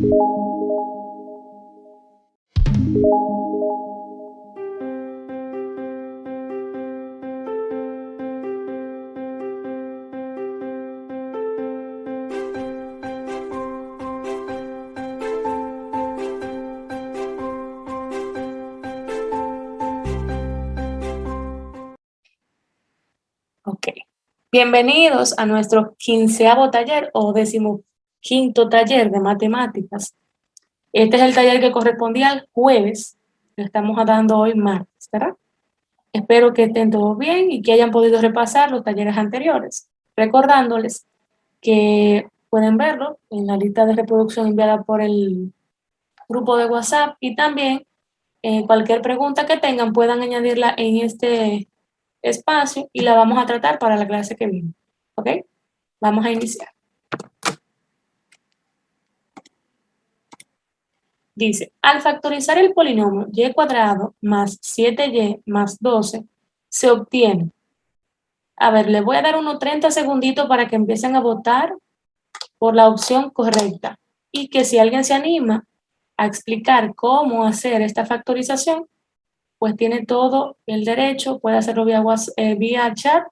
Ok. Bienvenidos a nuestro 15º taller o 15º taller de matemáticas. Este es el taller que correspondía al jueves, que estamos dando hoy martes, ¿verdad? Espero que estén todos bien y que hayan podido repasar los talleres anteriores, recordándoles que pueden verlo en la lista de reproducción enviada por el grupo de WhatsApp y también cualquier pregunta que tengan puedan añadirla en este espacio y la vamos a tratar para la clase que viene. ¿Ok? Vamos a iniciar. Dice, al factorizar el polinomio y cuadrado más 7y más 12, se obtiene. A ver, les voy a dar unos 30 segunditos para que empiecen a votar por la opción correcta. Y que si alguien se anima a explicar cómo hacer esta factorización, pues tiene todo el derecho, puede hacerlo vía chat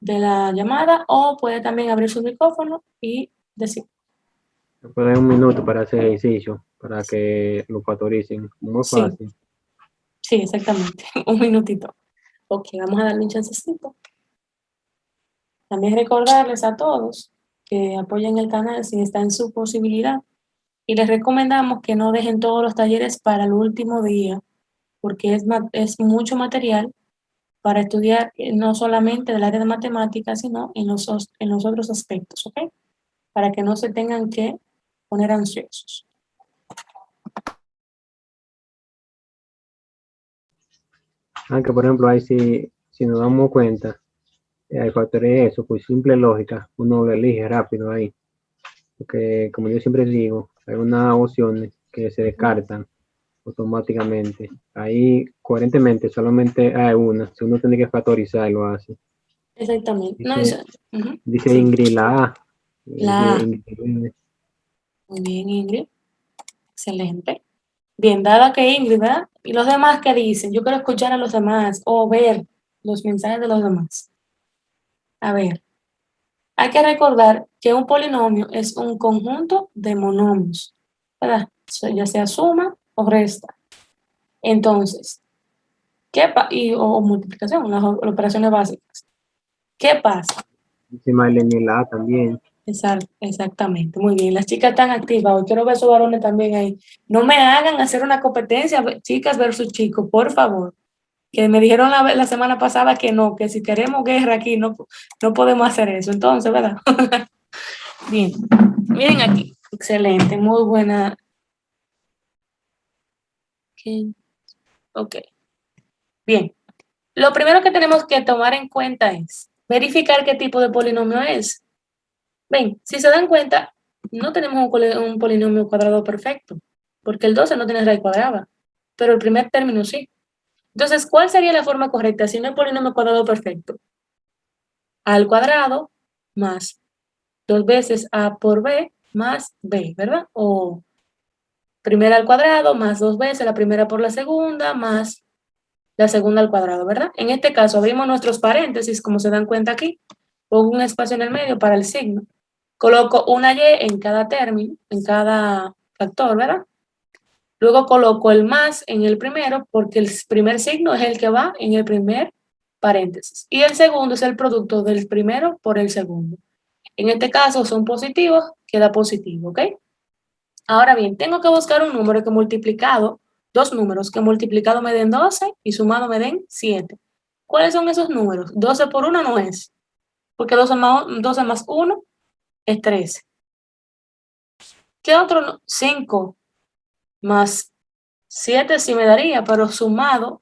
de la llamada o puede también abrir su micrófono y decir. Puede dar un minuto para hacer ejercicio, para que lo factoricen. Muy Sí, fácil. sí, exactamente. Un minutito. Ok, vamos a darle un chancecito. También recordarles a todos que apoyen el canal si está en su posibilidad y les recomendamos que no dejen todos los talleres para el último día porque es mucho material para estudiar no solamente del área de matemáticas, sino en los otros aspectos, ¿ok? Para que no se tengan que poner ansiosos. Aunque, por ejemplo, ahí si nos damos cuenta, hay factores de eso, pues simple lógica, uno lo elige rápido ahí. Porque, como yo siempre digo, hay unas opciones que se descartan automáticamente. Ahí, coherentemente, solamente hay una. Si uno tiene que factorizar, lo hace. Exactamente. No, Dice, dice sí. Ingrid la A. La A. Ingrid, Muy bien, Ingrid. Excelente. Bien, dada que Ingrid, ¿verdad? ¿Y los demás qué dicen? Yo quiero escuchar a los demás o ver los mensajes de los demás. A ver, hay que recordar que un polinomio es un conjunto de monomios, ¿verdad? Ya sea suma o resta. Entonces, o multiplicación, las operaciones básicas. ¿Qué pasa? dice Marlene la A también. Exactamente, muy bien. Las chicas están activas. Hoy quiero ver a esos varones también ahí. No me hagan hacer una competencia, chicas versus chicos, por favor. Que me dijeron la semana pasada que no, que si queremos guerra aquí no podemos hacer eso. Entonces, ¿verdad? Bien. Miren aquí. Excelente, muy buena. Ok. Bien. Lo primero que tenemos que tomar en cuenta es verificar qué tipo de polinomio es. Ven, si se dan cuenta, no tenemos un polinomio cuadrado perfecto, porque el 12 no tiene raíz cuadrada, pero el primer término sí. Entonces, ¿cuál sería la forma correcta si no hay polinomio cuadrado perfecto? A al cuadrado más 2 veces a por b más b, ¿verdad? O primera al cuadrado más 2 veces la primera por la segunda más la segunda al cuadrado, ¿verdad? En este caso abrimos nuestros paréntesis, como se dan cuenta aquí, pongo un espacio en el medio para el signo. Coloco una y en cada término, en cada factor, ¿verdad? Luego coloco el más en el primero porque el primer signo es el que va en el primer paréntesis. Y el segundo es el producto del primero por el segundo. En este caso son positivos, queda positivo, ¿ok? Ahora bien, tengo que buscar un número que multiplicado, dos números que multiplicado me den 12 y sumado me den 7. ¿Cuáles son esos números? 12 por 1 no es, porque 12 más 1 es 13. ¿Qué otro? 5 más 7 sí me daría, pero sumado,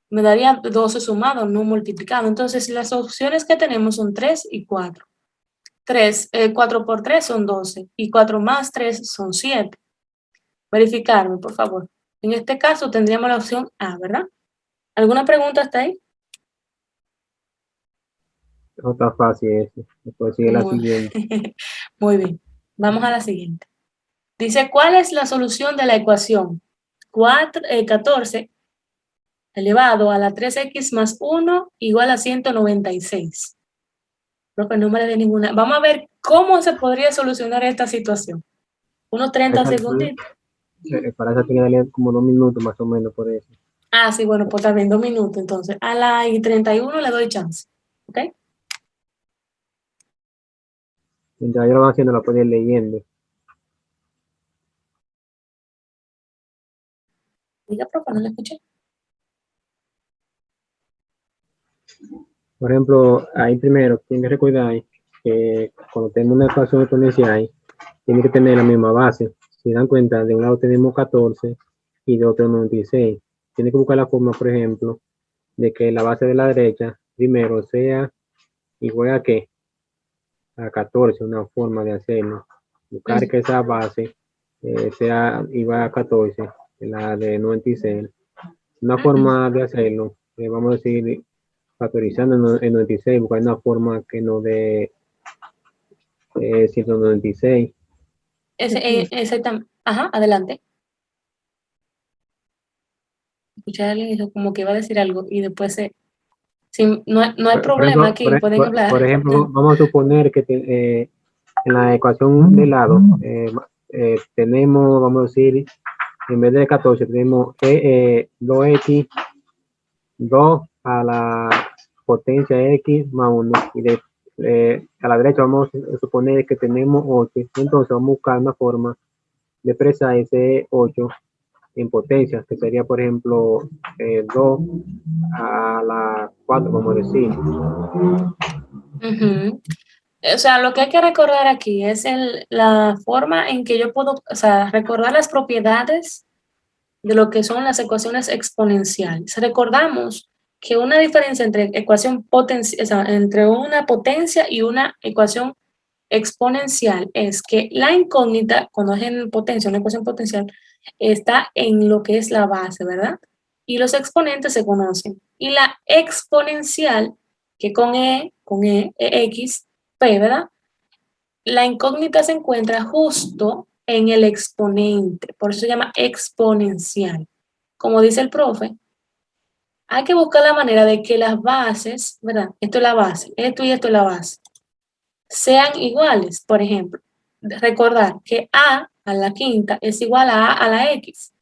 me daría 12 sumado, no multiplicado. Entonces, las opciones que tenemos son 3 y 4. 4 por 3 son 12 y 4 más 3 son 7. Verificarme, por favor. En este caso tendríamos la opción A, ¿verdad? ¿Alguna pregunta hasta ahí? No está fácil eso. Después sigue la Muy, siguiente. muy bien. Vamos a la siguiente. Dice, ¿cuál es la solución de la ecuación? 14 elevado a la 3x más 1 igual a 196. Profe, no me le dé ninguna. Vamos a ver cómo se podría solucionar esta situación. Unos 30 segunditos. Para eso tiene que darle como 2 minutos más o menos por eso. Ah, sí, bueno, pues también 2 minutos. Entonces, a la y 31 le doy chance. ¿Ok? Mientras ellos lo van haciendo, lo pueden ir leyendo. Diga, profe, no le escuché. Por ejemplo, ahí primero, tienen que recordar que cuando tenemos una ecuación exponencial, tiene que tener la misma base. Si dan cuenta, de un lado tenemos 14 y de otro 96. Tiene que buscar la forma, por ejemplo, de que la base de la derecha primero sea igual a qué? A 14, una forma de hacerlo. Buscar que esa base sea igual a 14, la de 96. Una forma de hacerlo, vamos a decir, factorizando en 96, buscar una forma que nos dé 196. Exactamente. Ajá, adelante. Escuché a alguien dijo como que iba a decir algo y después no hay problema aquí, pueden Por hablar. ejemplo, vamos a suponer que en la ecuación de lado tenemos, vamos a decir, en vez de 14, tenemos 2x 2 a la potencia x más 1. Y a la derecha vamos a suponer que tenemos 8. Entonces vamos a buscar una forma de expresar ese 8 en potencia, que sería, por ejemplo, 2 a la 4, vamos a decir. Ujú. O sea, lo que hay que recordar aquí es la forma en que yo puedo, o sea, recordar las propiedades de lo que son las ecuaciones exponenciales. Recordamos que una diferencia entre o sea, entre una potencia y una ecuación exponencial es que la incógnita, cuando es en potencia, una ecuación potencial, está en lo que es la base, ¿verdad? Y los exponentes se conocen. Y la exponencial, que X, P, ¿verdad? La incógnita se encuentra justo en el exponente, por eso se llama exponencial. Como dice el profe, hay que buscar la manera de que las bases, ¿verdad? Esto es la base, esto y esto es la base, sean iguales. Por ejemplo, recordar que a la quinta es igual a la X.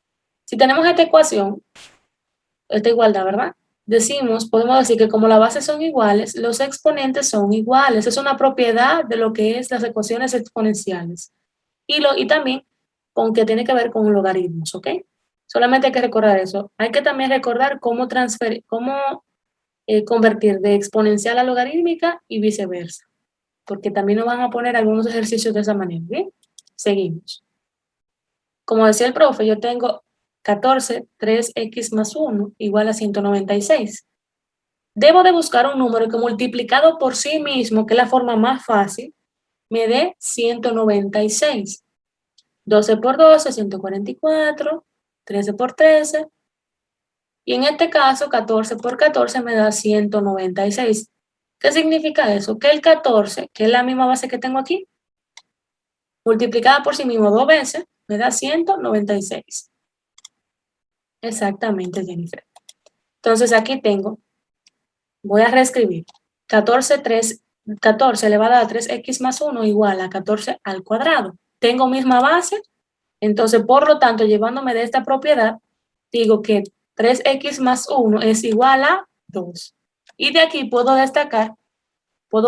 Si tenemos esta ecuación, esta igualdad, ¿verdad? Podemos decir que como las bases son iguales, los exponentes son iguales. Es una propiedad de lo que es las ecuaciones exponenciales. Y también con que tiene que ver con logaritmos, ¿ok? Solamente hay que recordar eso. Hay que también recordar cómo convertir de exponencial a logarítmica y viceversa, porque también nos van a poner algunos ejercicios de esa manera, ¿bien? Seguimos. Como decía el profe, yo tengo 14, 3x más 1 igual a 196. Debo de buscar un número que multiplicado por sí mismo, que es la forma más fácil, me dé 196. 12 por 12, 144, 13 por 13, y en este caso 14 por 14 me da 196. ¿Qué significa eso? Que el 14, que es la misma base que tengo aquí, multiplicada por sí mismo 2 veces, me da 196. Exactamente, Jennifer. Entonces aquí voy a reescribir 14 elevado a 3x más 1 igual a 14 al cuadrado. Tengo misma base, entonces por lo tanto, llevándome de esta propiedad, digo que 3x más 1 es igual a 2. Y de aquí puedo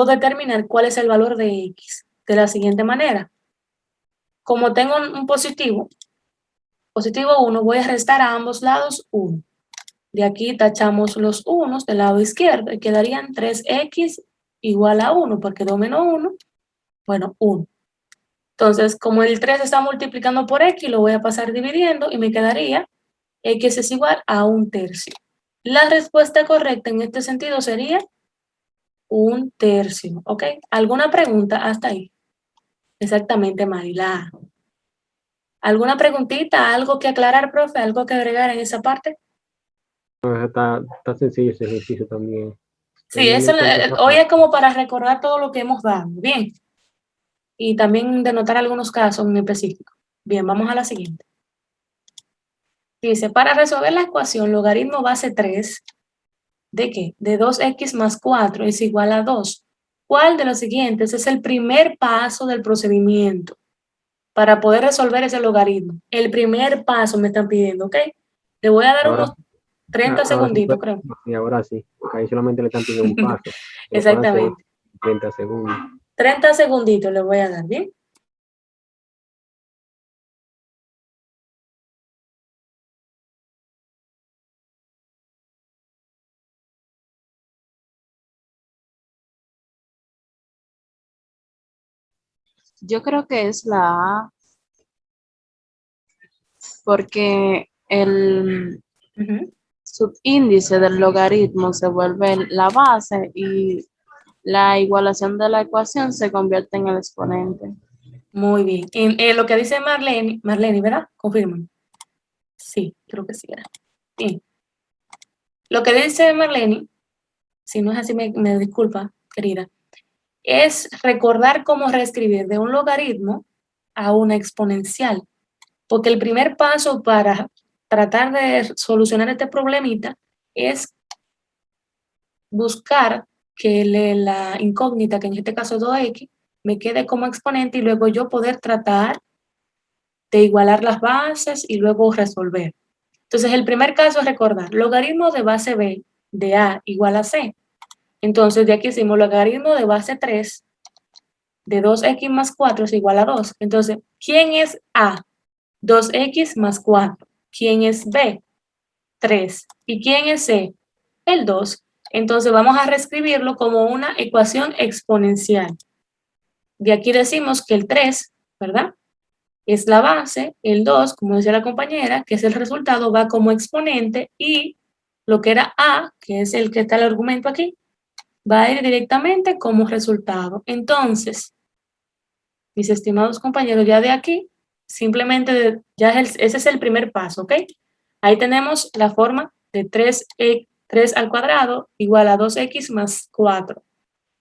determinar cuál es el valor de x de la siguiente manera. Como tengo un positivo 1, voy a restar a ambos lados 1. De aquí tachamos los unos del lado izquierdo y quedarían 3x igual a 1, porque 2 menos 1, bueno, 1. Entonces, como el 3 está multiplicando por x, lo voy a pasar dividiendo y me quedaría x es igual a 1/3. La respuesta correcta en este sentido sería 1/3, ¿ok? ¿Alguna pregunta hasta ahí? Exactamente, Marila. ¿Alguna preguntita, algo que aclarar, profe, algo que agregar en esa parte? Está sencillo ese ejercicio también. Sí, hoy es como para recordar todo lo que hemos dado, bien, y también denotar algunos casos en específico. Bien, vamos a la siguiente. Dice, para resolver la ecuación logaritmo base 3, ¿de qué? De 2x más 4 es igual a 2. ¿Cuál de los siguientes es el primer paso del procedimiento para poder resolver ese logaritmo? El primer paso me están pidiendo, ¿ok? Le voy a dar Ahora, unos 30 ahora sí, segunditos, creo. y ahora sí, porque ahí solamente le están pidiendo un paso. Lo pueden hacer en Exactamente. 30 segundos. 30 segunditos le voy a dar, ¿bien? Yo creo que es la A, porque el Ujú. subíndice del logaritmo se vuelve la base y la igualación de la ecuación se convierte en el exponente. Muy bien. En lo que dice Marlene, ¿verdad? Confirman. Sí, creo que sí era. Bien. Lo que dice Marlene, si no es así, me disculpa, querida, es recordar cómo reescribir de un logaritmo a una exponencial. Porque el primer paso para tratar de solucionar este problemita es buscar que la incógnita, que en este caso es 2x, me quede como exponente y luego yo poder tratar de igualar las bases y luego resolver. Entonces, el primer caso es recordar, logaritmo de base b de a igual a c. Entonces, de aquí hicimos logaritmo de base 3 de 2x más 4 es igual a 2. Entonces, ¿quién es a? 2x más 4. ¿Quién es b? 3. ¿Y quién es c? El 2. Entonces, vamos a reescribirlo como una ecuación exponencial. De aquí decimos que el 3, ¿verdad? Es la base, el 2, como decía la compañera, que es el resultado, va como exponente y lo que era a, que es el que está el argumento aquí, va a ir directamente como resultado. Entonces, mis estimados compañeros, ya de aquí, simplemente ya ese es el primer paso, ¿ok? Ahí tenemos la forma de 3 al cuadrado igual a 2x más 4.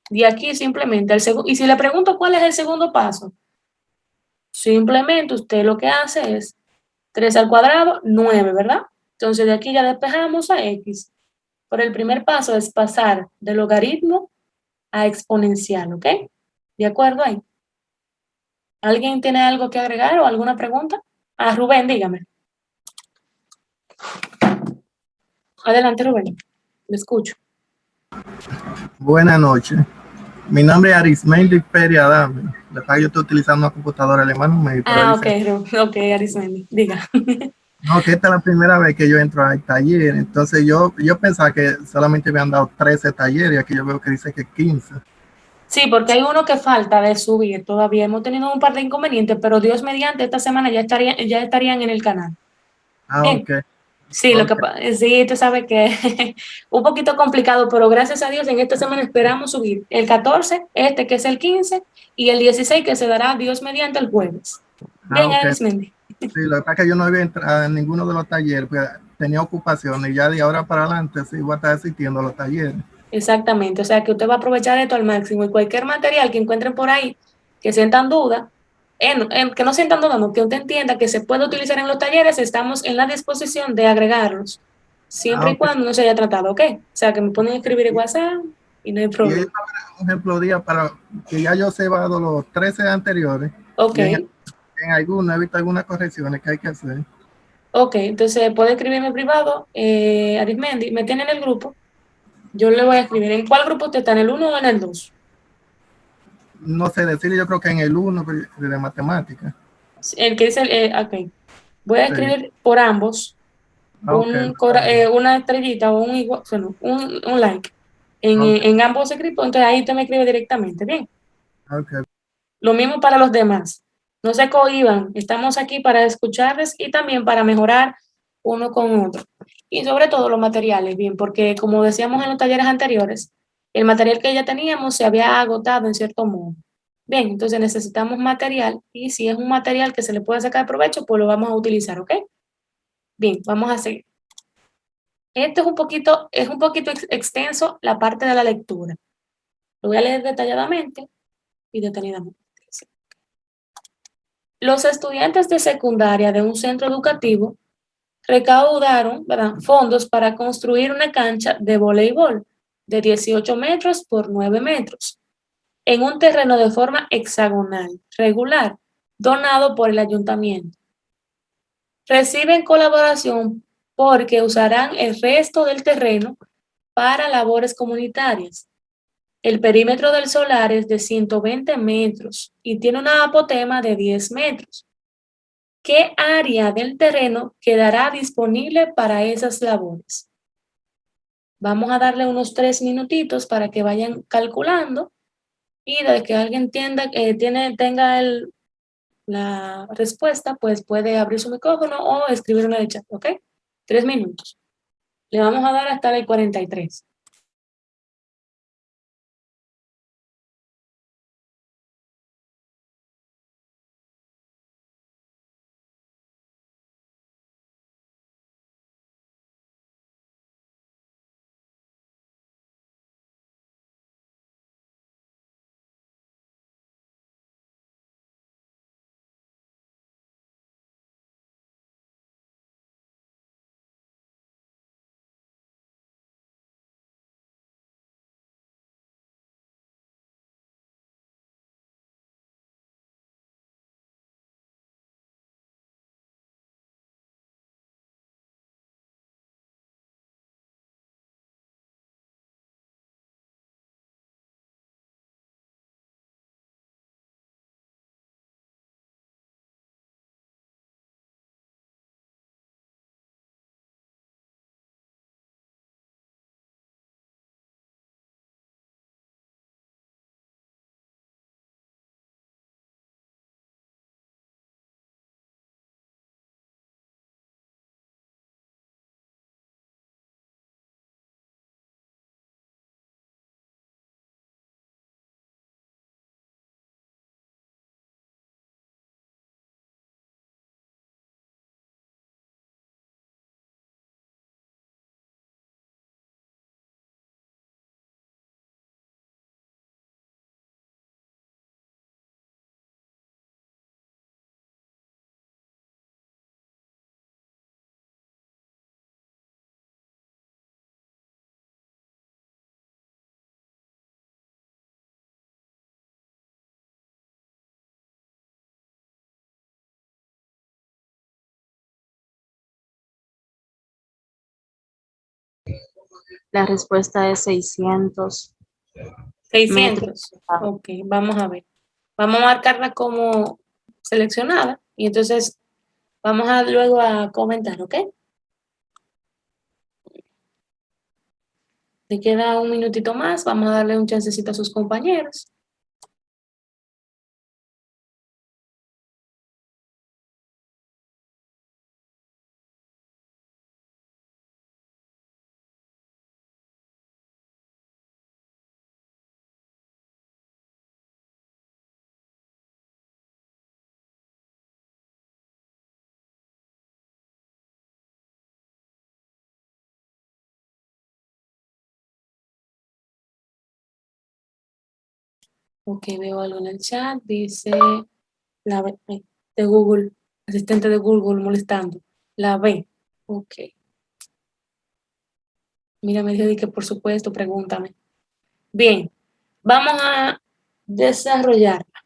De aquí simplemente el segundo, y si le pregunto cuál es el segundo paso, simplemente usted lo que hace es 3 al cuadrado, 9, ¿verdad? Entonces de aquí ya despejamos a x. Pero el primer paso es pasar de logaritmo a exponencial, ¿ok? ¿De acuerdo ahí? ¿Alguien tiene algo que agregar o alguna pregunta? Ah, Rubén, dígame. Adelante, Rubén. Le escucho. Buenas noches. Mi nombre es Arismendi Peri Adame. De verdad, yo estoy utilizando una computadora alemana, pero Ah, ok, dice, ok, Arismendi, diga. no, que esta es la primera vez que yo entro al taller. Entonces yo pensaba que solamente me han dado 13 talleres y aquí yo veo que dice que 15. Sí, porque hay uno que falta de subir todavía. Hemos tenido un par de inconvenientes, pero Dios mediante esta semana ya estarían en el canal. Ah, Bien. ok, Sí, ok. sí, tú sabes que un poquito complicado, pero gracias a Dios en esta semana esperamos subir el 14, este que es el 15, y el 16 que se dará Dios mediante el jueves. Ah, Bien, ok. Arismendi. Sí, lo que pasa es que yo no había entrado en ninguno de los talleres, pues tenía ocupaciones y ya de ahora para adelante sí voy a estar asistiendo a los talleres. Exactamente, o sea que usted va a aprovechar esto al máximo y cualquier material que encuentren por ahí que sientan duda, que no sientan duda, no, que usted entienda que se puede utilizar en los talleres, estamos en la disposición de agregarlos, Ah, siempre y ok. cuando no se haya tratado, ¿ok? O sea que me pueden escribir en WhatsApp y no hay Y ellos problema. habrá un ejemplo día para que ya yo he cebado los 13 anteriores Ok, y en alguno he visto algunas correcciones que hay que hacer. ok, entonces puede escribirme privado, Arismendi, me tiene en el grupo, yo le voy a escribir, ¿en cuál grupo usted está? ¿En el uno o en el 2? No sé decirle, yo creo que en el uno de matemática. El que dice, ok, voy a Sí. escribir por ambos Ah, ok, está bien. una estrellita o un igual, bueno, un like Ok, en ambos escritos, entonces ahí usted me escribe directamente, bien. ok. Lo mismo para los demás. No se cohíban, estamos aquí para escucharles y también para mejorar uno con otro. Y sobre todo los materiales, bien, porque como decíamos en los talleres anteriores, el material que ya teníamos se había agotado en cierto modo. Bien, entonces necesitamos material y si es un material que se le puede sacar provecho, pues lo vamos a utilizar, ¿ok? Bien, vamos a seguir. Esto es un poquito extenso la parte de la lectura. Lo voy a leer detalladamente y detenidamente. Los estudiantes de secundaria de un centro educativo recaudaron, ¿verdad?, fondos para construir una cancha de voleibol de 18 metros por 9 metros en un terreno de forma hexagonal, regular, donado por el ayuntamiento. Reciben colaboración porque usarán el resto del terreno para labores comunitarias. El perímetro del solar es de 120 metros y tiene una apotema de 10 metros. ¿Qué área del terreno quedará disponible para esas labores? Vamos a darle unos 3 minutitos para que vayan calculando y de que alguien tenga la respuesta, pues puede abrir su micrófono o escribirme en el chat, ¿ok? 3 minutos. Le vamos a dar hasta el 43. La respuesta es 600 metros 600. cuadrados. Ok, vamos a ver. Vamos a marcarla como seleccionada y entonces vamos a luego a comentar, ¿ok? Le queda un minutito más, vamos a darle un chancecito a sus compañeros. Ok, veo algo en el chat, dice la B, de Google, asistente de Google molestando. La B, ok. Mira, me dijo que por supuesto, pregúntame. Bien, vamos a desarrollarla.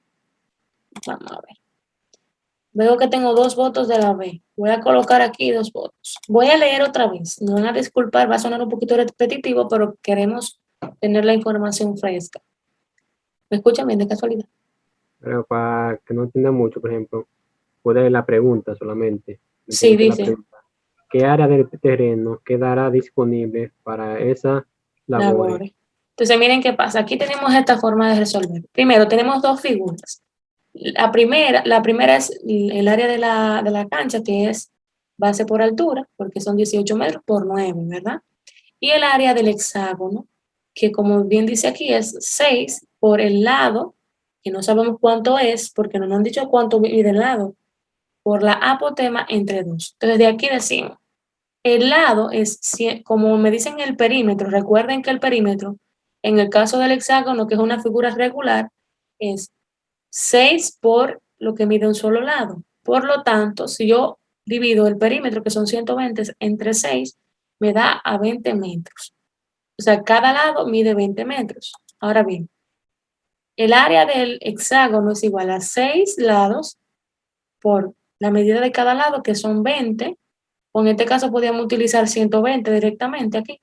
Vamos a ver. Veo que tengo 2 votos de la B. Voy a colocar aquí 2 votos. Voy a leer otra vez. Me van a disculpar, va a sonar un poquito repetitivo, pero queremos tener la información fresca. ¿Me escuchan bien de casualidad? Pero para que no entienda mucho, por ejemplo, puede la pregunta solamente. Sí, Dice la dice. pregunta, ¿qué área del terreno quedará disponible para esa labor? Labores. Entonces, miren qué pasa. Aquí tenemos esta forma de resolver. Primero, tenemos 2 figuras. La primera es el área de la cancha, que es base por altura, porque son 18 metros por 9, ¿verdad? Y el área del hexágono, que como bien dice aquí, es 6 por el lado, que no sabemos cuánto es, porque no nos han dicho cuánto mide el lado, por la apotema entre 2. Entonces, de aquí decimos, el lado es, como me dicen el perímetro, recuerden que el perímetro, en el caso del hexágono, que es una figura regular, es 6 por lo que mide un solo lado. Por lo tanto, si yo divido el perímetro, que son 120, entre 6, me da a 20 metros. O sea, cada lado mide 20 metros. Ahora bien, el área del hexágono es igual a 6 lados por la medida de cada lado, que son 20, o en este caso podríamos utilizar 120 directamente aquí,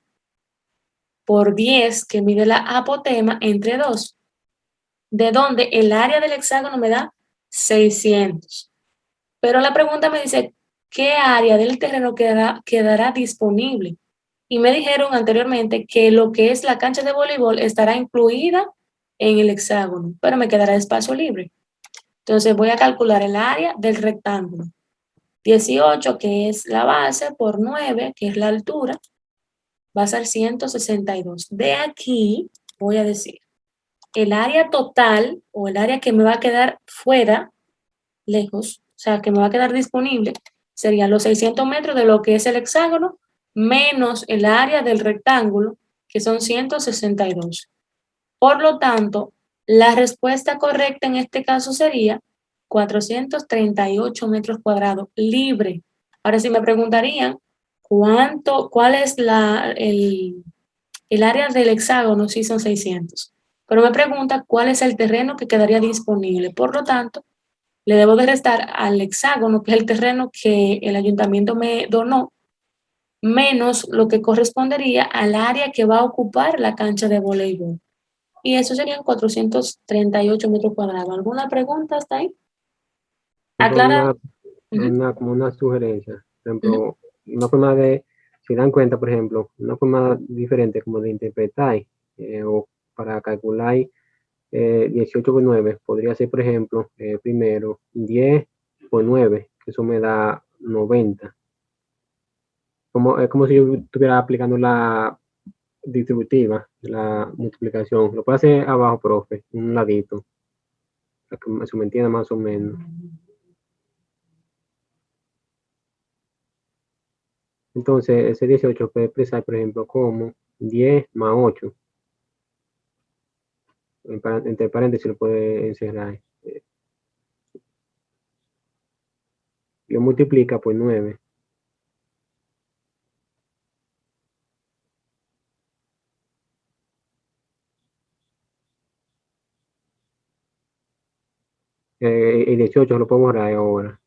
por 10, que mide la apotema, entre 2, de donde el área del hexágono me da 600. Pero la pregunta me dice, ¿qué área del terreno quedará disponible? Y me dijeron anteriormente que lo que es la cancha de voleibol estará incluida en el hexágono, pero me quedará espacio libre. Entonces voy a calcular el área del rectángulo. 18, que es la base, por 9, que es la altura, va a ser 162. De aquí voy a decir, el área total o el área que me va a quedar fuera, lejos, o sea, que me va a quedar disponible, serían los 600 metros de lo que es el hexágono, menos el área del rectángulo, que son 162. Por lo tanto, la respuesta correcta en este caso sería 438 metros cuadrados libre. Ahora, si me preguntarían cuál es el área del hexágono, sí son 600. Pero me pregunta cuál es el terreno que quedaría disponible. Por lo tanto, le debo de restar al hexágono, que es el terreno que el ayuntamiento me donó, menos lo que correspondería al área que va a ocupar la cancha de voleibol. Y eso serían 438 metros cuadrados. ¿Alguna pregunta hasta ahí? Por ejemplo, Aclara. Ujú, como una sugerencia. Por ujú. ejemplo, una forma de, si dan cuenta, por ejemplo, una forma diferente como de interpretar o para calcular 18 por 9, podría ser, por ejemplo, primero 10 por 9, que eso me da 90. Es como si yo estuviera aplicando la distributiva, la multiplicación. Lo puedo hacer abajo, profe, un ladito, para que se me entienda más o menos. Entonces, ese 18 puede expresar, por ejemplo, como 10 más 8. Entre paréntesis lo puede encerrar. Lo multiplica por 9. Y 18 lo puedo borrar ahora.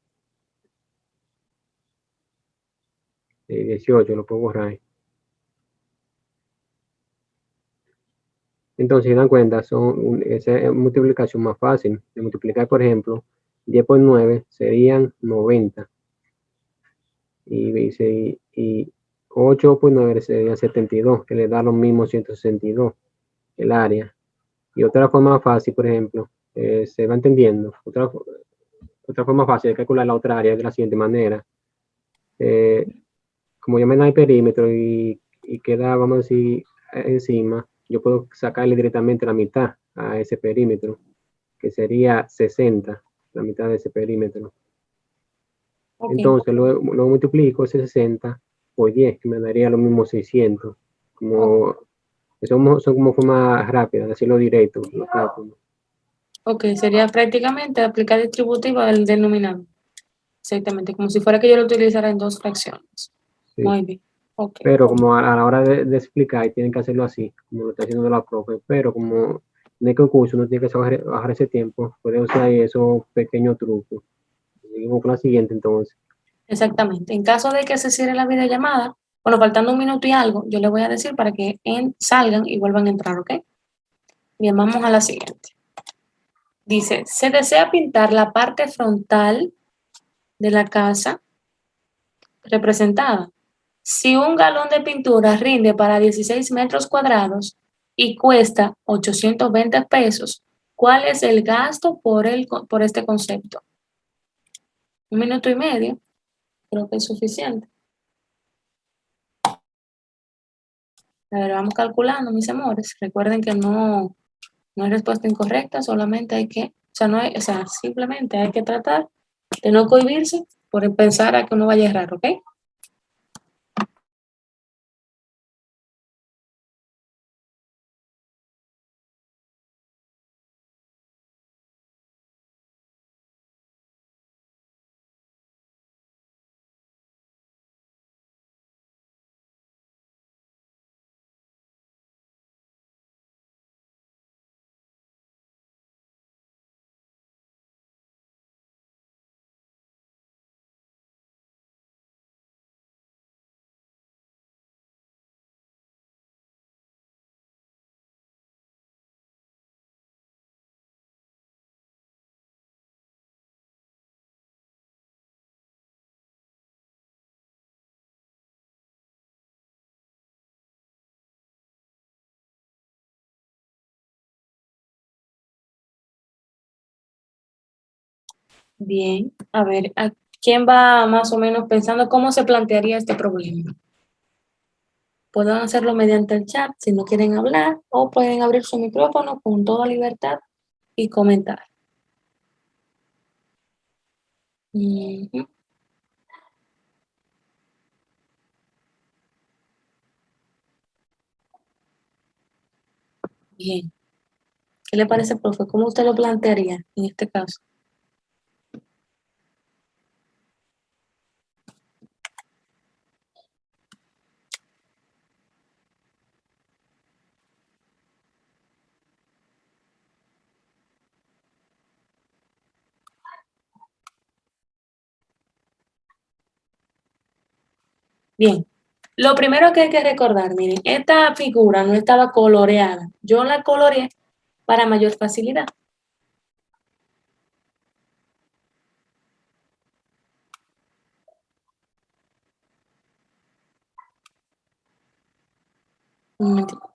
18 lo puedo borrar. Entonces, si se dan cuenta, esa es multiplicación más fácil. De multiplicar, por ejemplo, 10 por 9 serían 90. Y 8 por 9 sería 72, que le da lo mismo 162, el área. Y otra forma fácil, por ejemplo, se va entendiendo. Otra forma fácil de calcular la otra área es de la siguiente manera. Eh, Como ya me da el perímetro y queda, vamos a decir, encima, yo puedo sacarle directamente la mitad a ese perímetro, que sería 60, la mitad de ese perímetro. Ok, Entonces, luego multiplico ese 60 por 10, que me daría lo mismo 600. ok, Como, son como formas rápidas, de hacerlo directo, los cálculos. ok, sería prácticamente aplicar distributiva del denominador. Exactamente, como si fuera que yo lo utilizara en dos fracciones. Sí. Muy bien, ok. Pero como a la hora de explicar, tienen que hacerlo así, como lo está haciendo la profe. Pero como en el concurso uno tiene que bajar ese tiempo, puede usar esos pequeños trucos. Seguimos con la siguiente entonces. Exactamente. En caso de que se cierre la videollamada, bueno, faltando un minuto y algo, yo le voy a decir para que salgan y vuelvan a entrar, ¿ok? Bien, vamos a la siguiente. Dice, se desea pintar la parte frontal de la casa representada. Si un galón de pintura rinde para 16 metros cuadrados y cuesta 820 pesos, ¿cuál es el gasto por este concepto? Un minuto y medio, creo que es suficiente. A ver, vamos calculando, mis amores. Recuerden que no hay respuesta incorrecta, solamente hay que, o sea, no hay, o sea, simplemente hay que tratar de no cohibirse por pensar a que uno vaya a errar, ¿ok? Bien, a ver, ¿a quién va más o menos pensando cómo se plantearía este problema? Pueden hacerlo mediante el chat si no quieren hablar o pueden abrir su micrófono con toda libertad y comentar. Ujú. Bien. ¿Qué le parece, profe? ¿Cómo usted lo plantearía en este caso? Bien. Lo primero que hay que recordar, miren, esta figura no estaba coloreada. Yo la coloreé para mayor facilidad. Un momentico.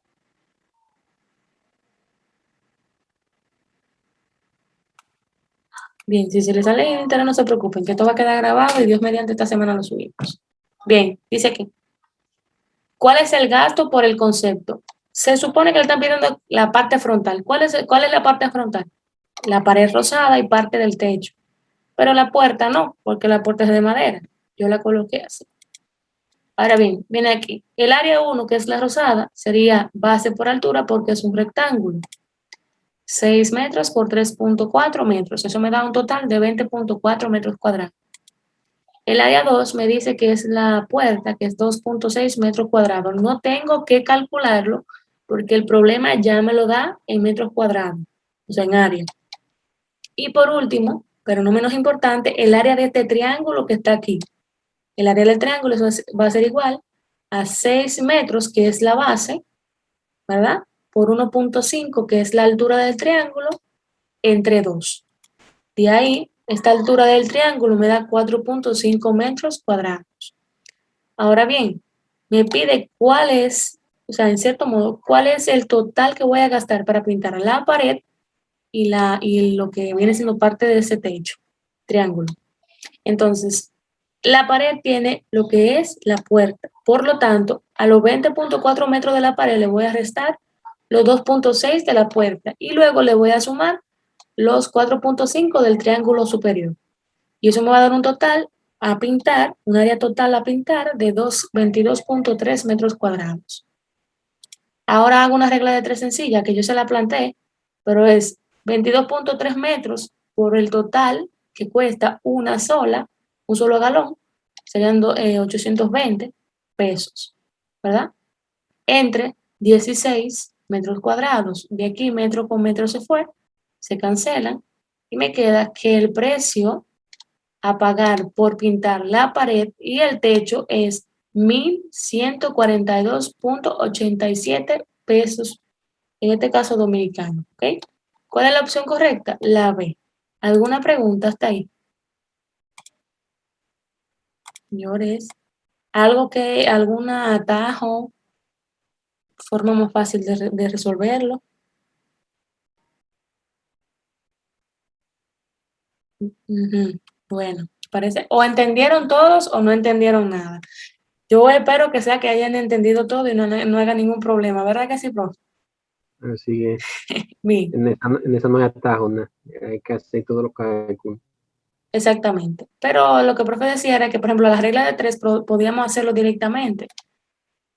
Bien, si se les sale en internet, no se preocupen, que esto va a quedar grabado y Dios mediante esta semana lo subimos. Bien, dice aquí. ¿Cuál es el gasto por el concepto? Se supone que le están pidiendo la parte frontal. ¿Cuál es la parte frontal? La pared rosada y parte del techo. Pero la puerta no, porque la puerta es de madera. Yo la coloqué así. Ahora bien, viene aquí. El área 1, que es la rosada, sería base por altura porque es un rectángulo. 6 metros por 3.4 metros. Eso me da un total de 20.4 metros cuadrados. El área 2 me dice que es la puerta, que es 2.6 metros cuadrados. No tengo que calcularlo porque el problema ya me lo da en metros cuadrados, o sea, en área. Y por último, pero no menos importante, el área de este triángulo que está aquí. El área del triángulo va a ser igual a 6 metros, que es la base, ¿verdad? Por 1.5, que es la altura del triángulo, entre 2. De ahí, esta altura del triángulo me da 4.5 metros cuadrados. Ahora bien, me pide cuál es, o sea, en cierto modo, cuál es el total que voy a gastar para pintar la pared y lo que viene siendo parte de ese techo, triángulo. Entonces, la pared tiene lo que es la puerta. Por lo tanto, a los 20.4 metros de la pared le voy a restar los 2.6 de la puerta y luego le voy a sumar los 4.5 del triángulo superior. Y eso me va a dar un total a pintar, un área total a pintar de 22.3 metros cuadrados. Ahora hago una regla de 3 sencilla que yo se la planteé, pero es 22.3 metros por el total que cuesta un solo galón, serían 820 pesos, ¿verdad? Entre 16 metros cuadrados. De aquí metro con metro se cancelan y me queda que el precio a pagar por pintar la pared y el techo es 1.142.87 pesos, en este caso dominicano, ¿ok? ¿Cuál es la opción correcta? La B. ¿Alguna pregunta hasta ahí? Señores, algún atajo, forma más fácil de resolverlo? Ujú. Bueno, parece, o entendieron todos o no entendieron nada. Yo espero que sea que hayan entendido todo y no haga ningún problema, ¿verdad que sí, profe? Así es. Bien, En esa no hay atajo, ¿no? Hay que hacer todos los cálculos. exactamente. Pero lo que el profe decía era que, por ejemplo, la regla de 3 podíamos hacerlo directamente.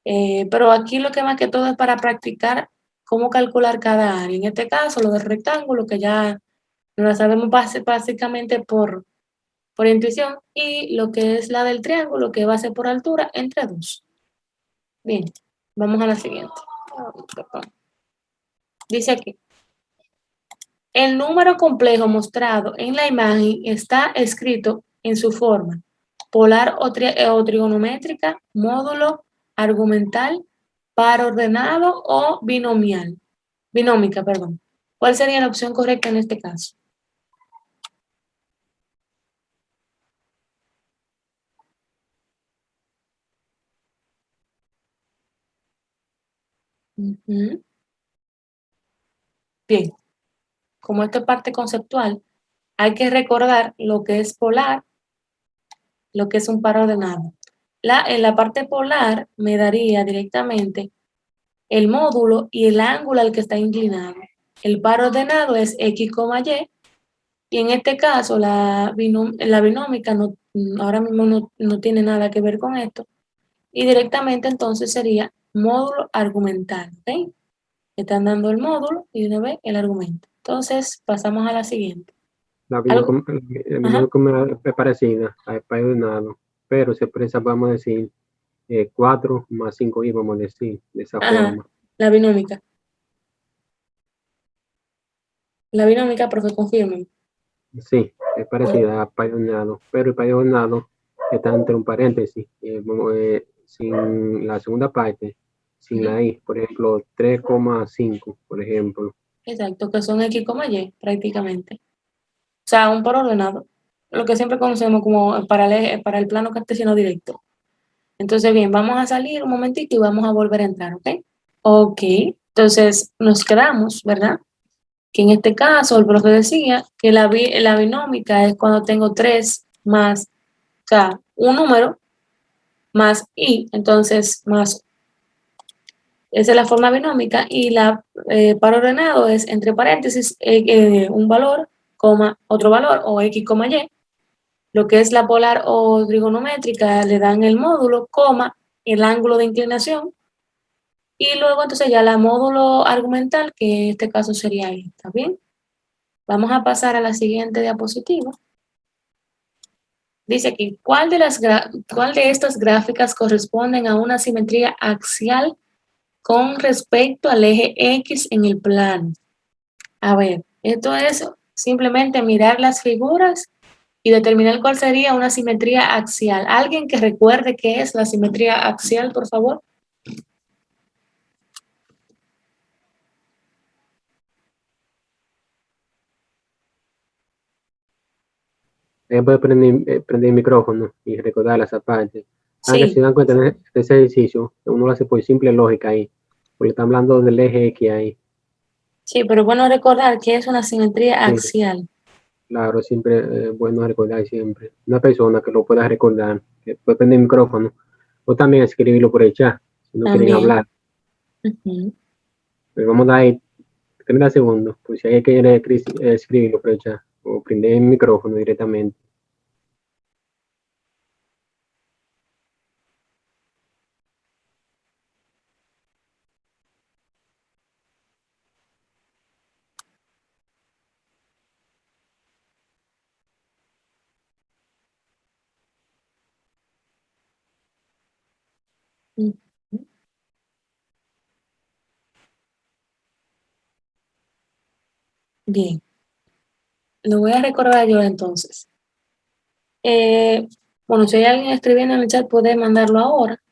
Pero aquí lo que más que todo es para practicar cómo calcular cada área. En este caso, lo del rectángulo, que ya lo sabemos básicamente por intuición, y lo que es la del triángulo, que va a ser por altura entre 2. Bien, vamos a la siguiente. Dice aquí, el número complejo mostrado en la imagen está escrito en su forma polar o trigonométrica, módulo, argumental, par ordenado o binómica, perdón. ¿Cuál sería la opción correcta en este caso? Ujú. Bien, como esta es parte conceptual, hay que recordar lo que es polar, lo que es un par ordenado. En la parte polar me daría directamente el módulo y el ángulo al que está inclinado. El par ordenado es X, Y, y en este caso la binómica ahora mismo no tiene nada que ver con esto, y directamente entonces sería módulo argumental, ¿ok? Están dando el módulo y de una vez el argumento. Entonces pasamos a la siguiente. La Algo- Ajá. binómica es parecida al par ordenado, pero se expresa, vamos a decir, 4 más 5i, vamos a decir, de esa Ajá, forma. la binómica. La binómica, profe, confirmen. Sí, es parecida al par ordenado, pero el par ordenado está entre un paréntesis, sin la segunda parte, sin la i, por ejemplo, 3,5, por ejemplo. Exacto, que son X, Y prácticamente. O sea, un par ordenado. Lo que siempre conocemos como para el plano cartesiano directo. Entonces, bien, vamos a salir un momentito y vamos a volver a entrar, ¿ok? Ok, entonces nos quedamos, ¿verdad? Que en este caso el profe decía que la binómica es cuando tengo 3 más, o sea, un número más i, entonces más, esa es la forma binómica, y la par ordenado es entre paréntesis un valor, coma, otro valor, o x, y. Lo que es la polar o trigonométrica le dan el módulo, coma, el ángulo de inclinación, y luego entonces ya la módulo argumental, que en este caso sería ahí, ¿está bien? Vamos a pasar a la siguiente diapositiva. Dice aquí, ¿cuál de estas gráficas corresponden a una simetría axial con respecto al eje X en el plano? A ver, esto es simplemente mirar las figuras y determinar cuál sería una simetría axial. ¿Alguien que recuerde qué es la simetría axial, por favor? Puede prender el micrófono y recordar esa parte. Aunque si Sí, se dan cuenta de ese ejercicio, uno lo hace por simple lógica ahí, porque está hablando del eje X ahí. sí, pero bueno recordar que es una simetría Sí, axial. claro, siempre es bueno recordar siempre. Una persona que lo pueda recordar, que puede prender el micrófono, o también escribirlo por el chat, si no quieren También. hablar. Ujú. Pero vamos a dar ahí 30 segundos, pues si hay que escribirlo por el chat, o prender el micrófono directamente. Ujú. Bien, lo voy a recordar yo entonces. Eh, bueno, si hay alguien escribiendo en el chat, puede mandarlo ahora,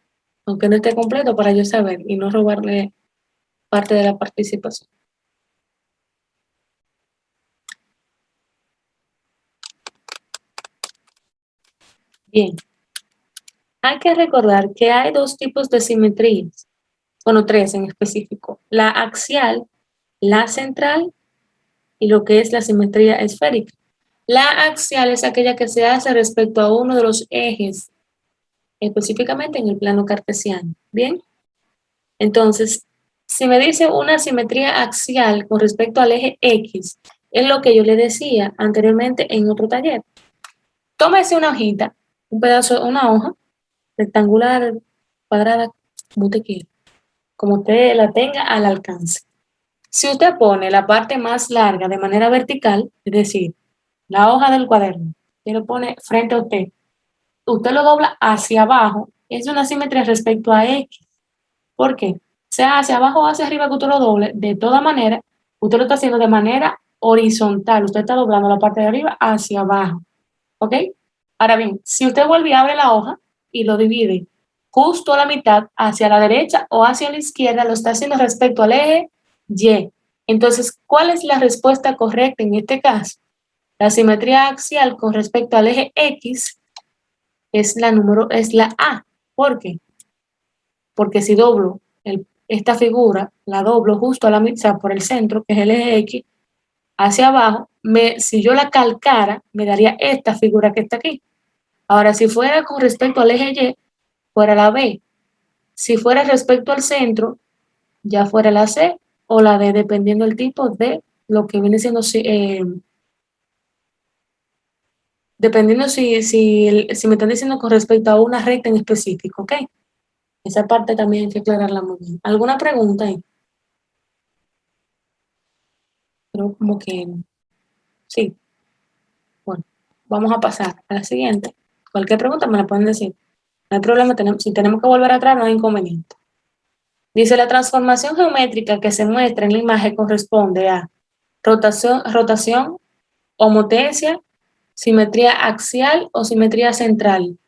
aunque no esté completo, para yo saber y no robarle parte de la participación. Bien, hay que recordar que hay dos tipos de simetrías, bueno, tres en específico, la axial, la central y lo que es la simetría esférica. La axial es aquella que se hace respecto a uno de los ejes, específicamente en el plano cartesiano. Bien, entonces, si me dice una simetría axial con respecto al eje X, es lo que yo le decía anteriormente en otro taller. Tómese una hojita, un pedazo, una hoja rectangular, cuadrada, como usted quiera, como usted la tenga al alcance. Si usted pone la parte más larga de manera vertical, es decir, la hoja del cuaderno, usted lo pone frente a usted, usted lo dobla hacia abajo, es una simetría respecto a X. ¿Por qué? Sea hacia abajo o hacia arriba que usted lo doble, de toda manera, usted lo está haciendo de manera horizontal, usted está doblando la parte de arriba hacia abajo, ¿ok? Ahora bien, si usted vuelve y abre la hoja y lo divide justo a la mitad, hacia la derecha o hacia la izquierda, lo está haciendo respecto al eje Y. Entonces, ¿cuál es la respuesta correcta en este caso? La simetría axial con respecto al eje X es la A. ¿Por qué? Porque si doblo esta figura, la doblo justo a la mitad por el centro, que es el eje X, hacia abajo, si yo la calcara, me daría esta figura que está aquí. Ahora, si fuera con respecto al eje Y, fuera la B. Si fuera respecto al centro, ya fuera la C o la D, dependiendo del tipo de lo que viene siendo, dependiendo si me están diciendo con respecto a una recta en específico, ¿ok? Esa parte también hay que aclararla muy bien. ¿Alguna pregunta ahí? Pero como que sí. Bueno, vamos a pasar a la siguiente. Cualquier pregunta me la pueden decir. No hay problema, si tenemos que volver atrás, no hay inconveniente. Dice, la transformación geométrica que se muestra en la imagen corresponde a rotación, homotesia, simetría axial o simetría central.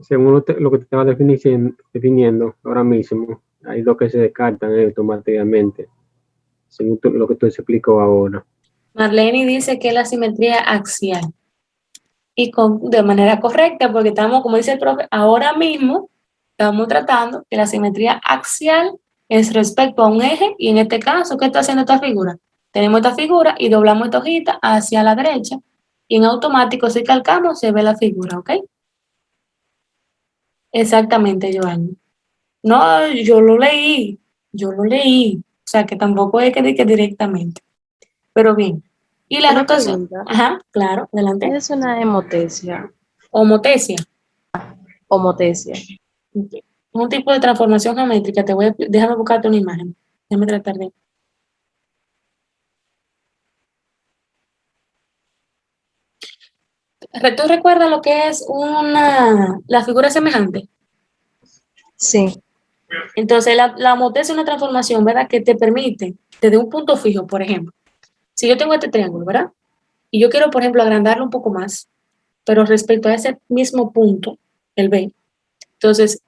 Según lo que te estaba definiendo ahora mismo, hay dos que se descartan automáticamente, según lo que tú explicó ahora. Marlene dice que es la simetría axial. Y de manera correcta, porque estamos, como dice el profe, ahora mismo estamos tratando que la simetría axial es respecto a un eje, y en este caso, ¿qué está haciendo esta figura? Tenemos esta figura y doblamos esta hojita hacia la derecha, y en automático, si calcamos, se ve la figura, ¿ok? Exactamente, Joanny. No, yo lo leí, o sea, que tampoco es que diga directamente, pero bien. Y la Una rotación, pregunta. ajá, claro, ¿Qué adelante. es una hemotesia? Homotesia. Homotesia. Un tipo de transformación geométrica. Déjame buscarte una imagen. Déjame tratar de. ¿Tú recuerdas lo que es la figura semejante? Sí. Entonces, la homotesia es una transformación, ¿verdad? Que te permite, desde un punto fijo, por ejemplo. Si yo tengo este triángulo, ¿verdad? Y yo quiero, por ejemplo, agrandarlo un poco más, pero respecto a ese mismo punto, el B, entonces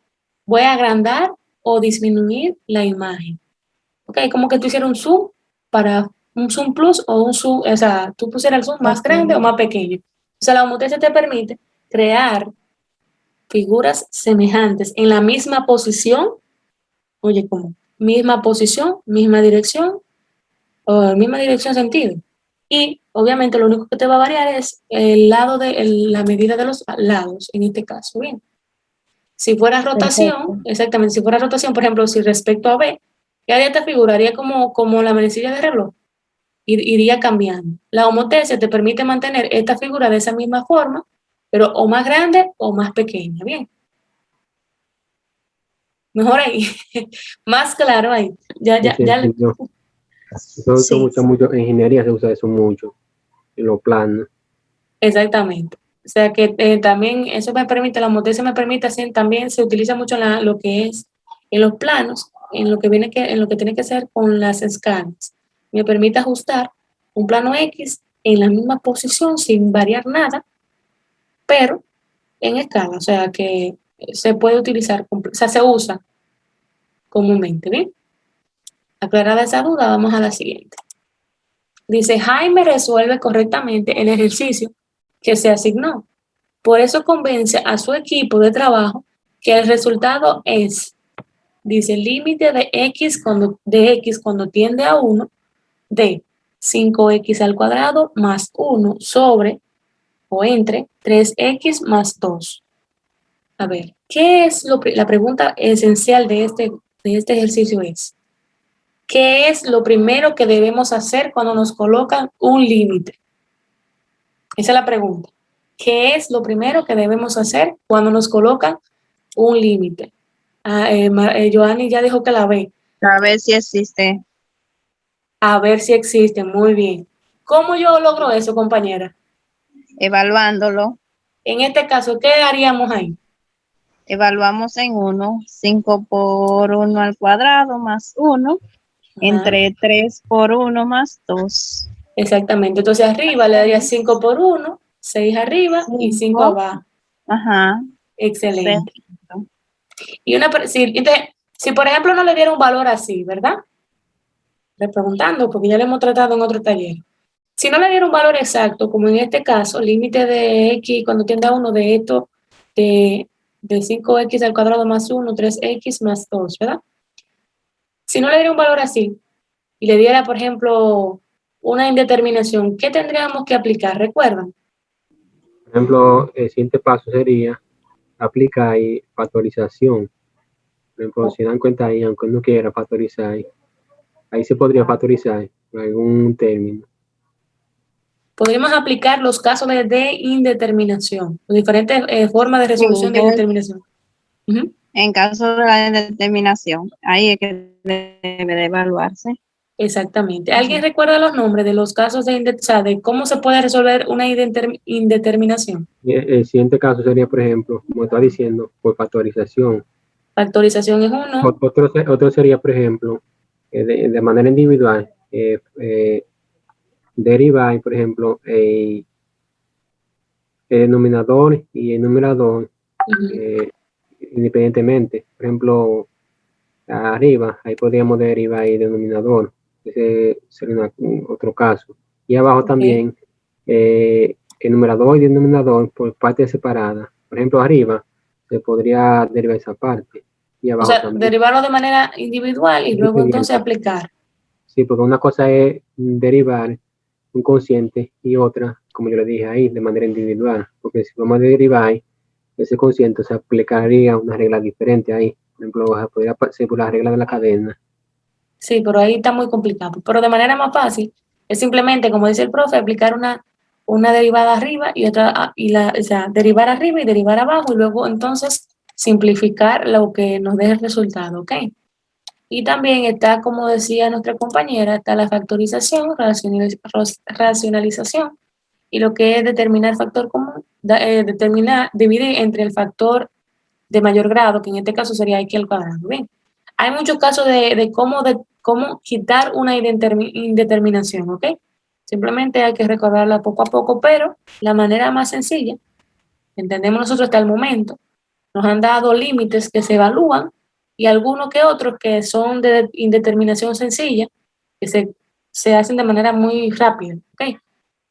voy a agrandar o disminuir la imagen. ¿Ok? Como que tú hicieras un zoom para un zoom plus o un zoom, o sea, tú pusieras el zoom más grande o Ok. más pequeño. O sea, la homotesia te permite crear figuras semejantes en la misma posición, oye, como misma posición, misma dirección, o misma dirección sentido. Y obviamente lo único que te va a variar es la medida de los lados, en este caso, bien. Si fuera Perfecto. rotación, exactamente, si fuera rotación, por ejemplo, si respecto a B, ¿qué haría esta figura? Haría como la manecilla de reloj, iría cambiando. La homotesia te permite mantener esta figura de esa misma forma, pero o más grande o más pequeña, bien. Mejor ahí, más claro ahí. Ya, Sí, ya, sí, ya, entiendo. Eso se sí, usa mucho, en ingeniería se usa eso mucho, en los planos. exactamente. O sea que también eso me permite, la homotesia me permite, así, también se utiliza mucho en lo que es en los planos, en lo que tiene que ser con las escalas. Me permite ajustar un plano X en la misma posición sin variar nada, pero en escala, o sea que se puede utilizar, o sea, se usa comúnmente, ¿bien? Aclarada esa duda, vamos a la siguiente. Dice, Jaime resuelve correctamente el ejercicio que se asignó. Por eso convence a su equipo de trabajo que el resultado es, dice, el límite de X cuando tiende a 1 de 5X al cuadrado más 1 sobre o entre 3X más 2. A ver, la pregunta esencial de este ejercicio es, ¿qué es lo primero que debemos hacer cuando nos colocan un límite? Esa es la pregunta. ¿Qué es lo primero que debemos hacer cuando nos colocan un límite? Joanny ya dijo que la ve. A ver si existe, A ver si existe. Muy bien. ¿Cómo yo logro eso, compañera? evaluándolo, En este caso, ¿qué haríamos ahí? evaluamos en 1, 5 por 1 al cuadrado más 1, Ajá, entre 3 por 1 más 2. exactamente. Entonces arriba le daría 5 por 1, 6 arriba y 5 5, abajo. ajá, Excelente. perfecto. Y entonces, si por ejemplo no le diera un valor así, ¿verdad? repreguntando, porque ya lo hemos tratado en otro taller. Si no le dieron un valor exacto, como en este caso, límite de x cuando tiende a 1 de esto, de 5x al cuadrado más 1, 3x más 2, ¿verdad? Si no le diera un valor así y le diera, por ejemplo, una indeterminación, ¿qué tendríamos que aplicar? ¿Recuerdan? Por ejemplo, el siguiente paso sería aplicar ahí factorización. Por ejemplo, si dan cuenta ahí, aunque uno quiera factorizar, ahí se podría factorizar en algún término. Podríamos aplicar los casos de indeterminación, las diferentes formas de resolución de indeterminación. Ujú. En caso de la indeterminación, ahí es que debe de evaluarse. Exactamente. ¿Alguien recuerda los nombres de los casos o sea, de cómo se puede resolver una indeterminación? Y el siguiente caso sería, por ejemplo, como está diciendo, por factorización. Factorización es uno. Otro sería, por ejemplo, de manera individual, derivar, por ejemplo, el denominador y el numerador independientemente. Por ejemplo, arriba, ahí podríamos derivar el denominador. Ese sería otro caso. Y abajo también, el numerador y el denominador por partes separadas. Por ejemplo, arriba se podría derivar esa parte. Y O abajo sea, también. derivarlo de manera individual y luego entonces aplicar. Sí, porque una cosa es derivar un cociente y otra, como yo le dije ahí, de manera individual. Porque si vamos a derivar ese cociente, se aplicaría una regla diferente ahí. Por ejemplo, podría ser por la regla de la cadena. Sí, pero ahí está muy complicado. Pero de manera más fácil, es simplemente, como dice el profe, aplicar una derivada arriba y otra, o sea, derivar arriba y derivar abajo, y luego entonces simplificar lo que nos dé el resultado, ¿ok? Y también está, como decía nuestra compañera, está la factorización, racionalización, y lo que es determinar factor común, dividir entre el factor de mayor grado, que en este caso sería x al cuadrado. Bien, hay muchos casos de cómo quitar una indeterminación, ¿ok? Simplemente hay que recordarla poco a poco, pero la manera más sencilla, entendemos nosotros hasta el momento, nos han dado límites que se evalúan y algunos que otros que son de indeterminación sencilla, que se hacen de manera muy rápida, ¿ok?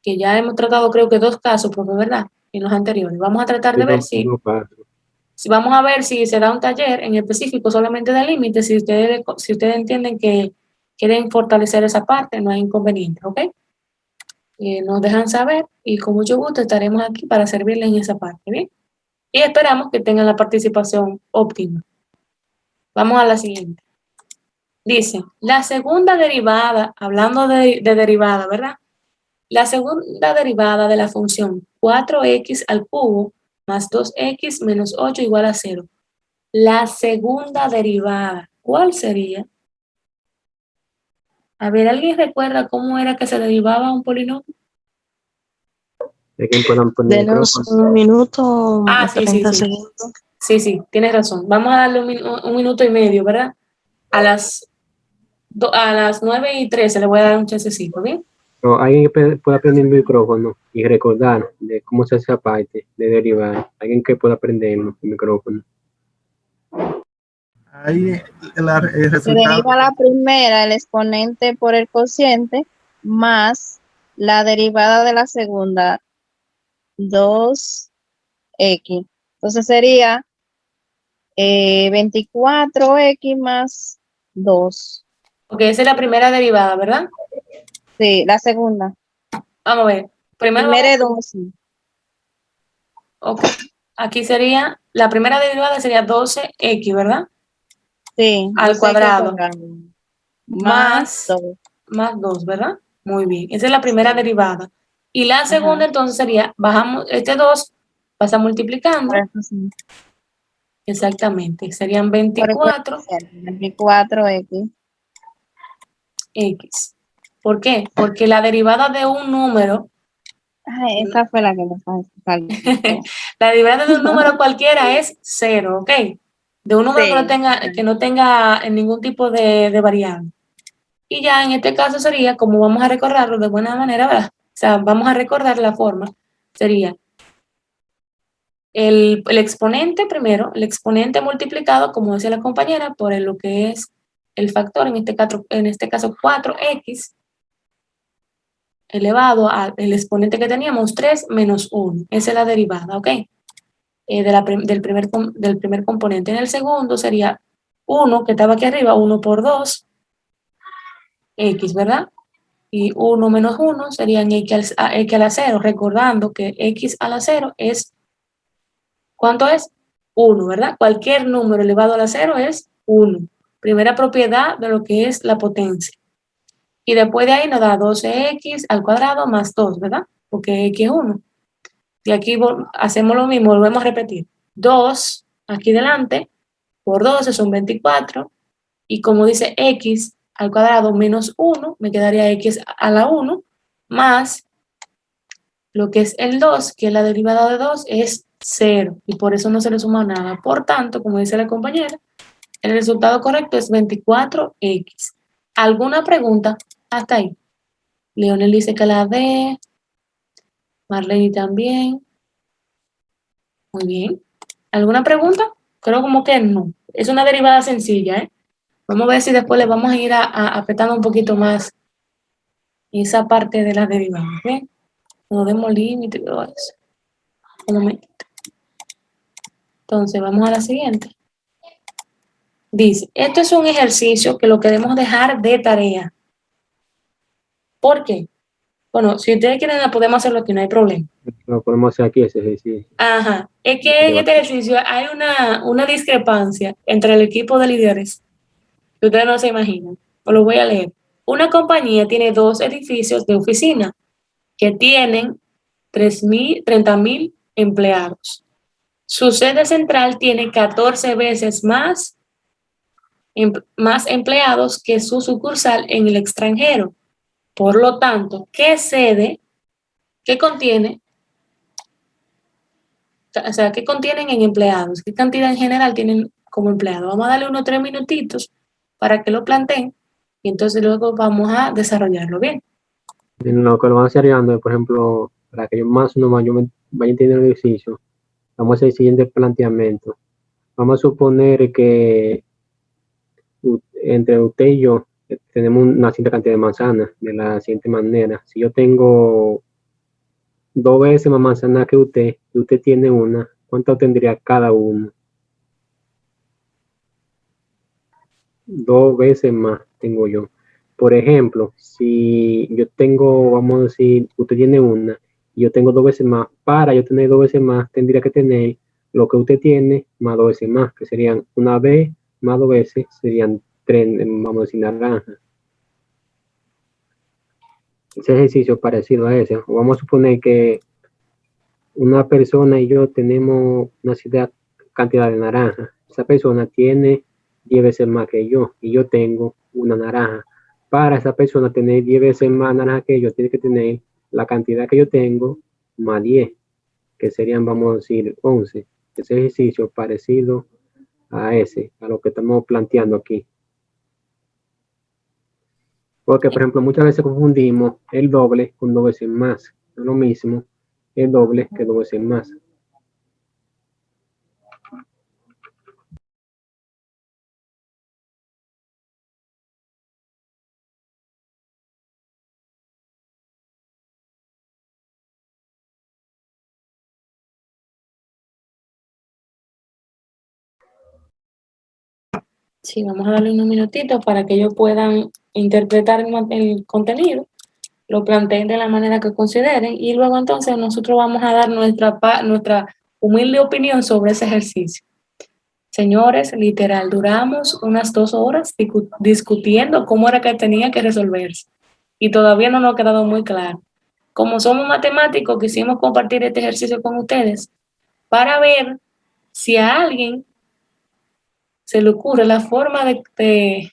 Que ya hemos tratado creo que 2 casos, por verdad, en los anteriores. Vamos a tratar de ver si vamos a ver si se da un taller en específico solamente de límites, si ustedes entienden que quieren fortalecer esa parte, no hay inconveniente, ¿ok? Nos dejan saber y con mucho gusto estaremos aquí para servirles en esa parte, ¿bien? Y esperamos que tengan la participación óptima. Vamos a la siguiente. Dice, la segunda derivada, hablando de derivada, ¿verdad? La segunda derivada de la función 4x al cubo más 2x menos 8 igual a 0. La segunda derivada, ¿cuál sería? A ver, ¿alguien recuerda cómo era que se derivaba un polinomio? ¿De quién puedan poner Denos micrófono? un minuto, Sí, 30 sí. segundos. Sí, tienes razón. Vamos a darle un minuto y medio, ¿verdad? A las 9:13 le voy a dar un chancecito, ¿bien? O alguien que pueda prender el micrófono y recordar de cómo se hace esa parte de derivar. Alguien que pueda prender el micrófono. Ahí el Se resultado. deriva la primera, el exponente por el cociente, más la derivada de la segunda, 2x. Entonces sería 24x más 2. Ok, esa es la primera derivada, ¿verdad? Sí, la segunda. Vamos a ver. Primero Primera vamos, es 12. ok. Aquí sería, la primera derivada sería 12x, ¿verdad? Sí, Al 12x cuadrado. Más Más 2. 2, ¿verdad? Muy bien. Esa es la primera derivada. Y la segunda entonces sería, bajamos este 2, pasa multiplicando. Por eso sí. Exactamente. Serían Por el 24x. coeficiente, 24x. ¿Por qué? Porque la derivada de un número, Ay, esa fue la que me faltó. la derivada de un número cualquiera es 0, ¿ok? De un número Sí. que no tenga ningún tipo de variable. Y ya en este caso sería, como vamos a recordarlo de buena manera, ¿verdad? O sea, vamos a recordar la forma. Sería el exponente primero, el exponente multiplicado, como decía la compañera, por lo que es el factor, en este caso 4x, elevado al exponente que teníamos, 3 menos 1. Esa es la derivada, ¿ok? Del primer componente. En el segundo sería 1, que estaba aquí arriba, 1 por 2, x, ¿verdad? Y 1 menos 1 serían x a la 0, recordando que x a la 0 es, ¿cuánto es? 1, ¿verdad? Cualquier número elevado a la 0 es 1. Primera propiedad de lo que es la potencia. Y después de ahí nos da 12x al cuadrado más 2, ¿verdad? Porque x es 1. Y aquí hacemos lo mismo, volvemos a repetir. 2 aquí delante, por 12 son 24. Y como dice x al cuadrado menos 1, me quedaría x a la 1, más lo que es el 2, que es la derivada de 2, es 0. Y por eso no se le suma nada. Por tanto, como dice la compañera, el resultado correcto es 24x. ¿Alguna pregunta? Hasta ahí. Leonel dice que la D. Marlene también. Muy bien. ¿Alguna pregunta? Creo como que no. Es una derivada sencilla, ¿eh? Vamos a ver si después le vamos a ir apretando un poquito más esa parte de la derivada, ¿ok? No demos límite y todo eso. Un momentito. Entonces, vamos a la siguiente. Dice, esto es un ejercicio que lo queremos dejar de tarea. ¿Por qué? Bueno, si ustedes quieren, la podemos hacerlo aquí, no hay problema. Lo podemos hacer aquí, ese ejercicio. Ajá. Es que en este ejercicio hay una discrepancia entre el equipo de líderes que ustedes no se imaginan. Os lo voy a leer. Una compañía tiene 2 edificios de oficina que tienen 30,000 empleados. Su sede central tiene 14 veces más empleados que su sucursal en el extranjero. Por lo tanto, ¿qué sede, qué contiene? O sea, ¿qué contienen en empleados? ¿Qué cantidad en general tienen como empleados? Vamos a darle unos 3 minutitos para que lo planteen y entonces luego vamos a desarrollarlo bien. En lo que lo van desarrollando, por ejemplo, para que yo más o menos vaya entendiendo el ejercicio, vamos a hacer el siguiente planteamiento. Vamos a suponer que entre usted y yo tenemos una cierta cantidad de manzanas de la siguiente manera. Si yo tengo 2 veces más manzanas que usted y usted tiene una, ¿cuánto tendría cada uno? 2 veces más tengo yo. Por ejemplo, si yo tengo, vamos a decir, usted tiene una y yo tengo 2 veces más, para yo tener 2 veces más, tendría que tener lo que usted tiene más 2 veces más, que serían una vez más 2 veces, serían 3, vamos a decir, naranjas. Ese ejercicio es parecido a ese. O vamos a suponer que una persona y yo tenemos una cierta cantidad de naranjas. Esa persona tiene 10 veces más que yo y yo tengo una naranja. Para esa persona tener 10 veces más naranja que yo, tiene que tener la cantidad que yo tengo más 10, que serían, vamos a decir, 11. Ese ejercicio es parecido a lo que estamos planteando aquí. Porque, por ejemplo, muchas veces confundimos el doble con 2 veces más. No es lo mismo el doble que 2 veces más. Sí, vamos a darle unos minutitos para que ellos puedan interpretar el contenido, lo planteen de la manera que consideren y luego entonces nosotros vamos a dar nuestra humilde opinión sobre ese ejercicio. Señores, literal, duramos unas 2 horas discutiendo cómo era que tenía que resolverse y todavía no nos ha quedado muy claro. Como somos matemáticos, quisimos compartir este ejercicio con ustedes para ver si a alguien se le ocurre la forma de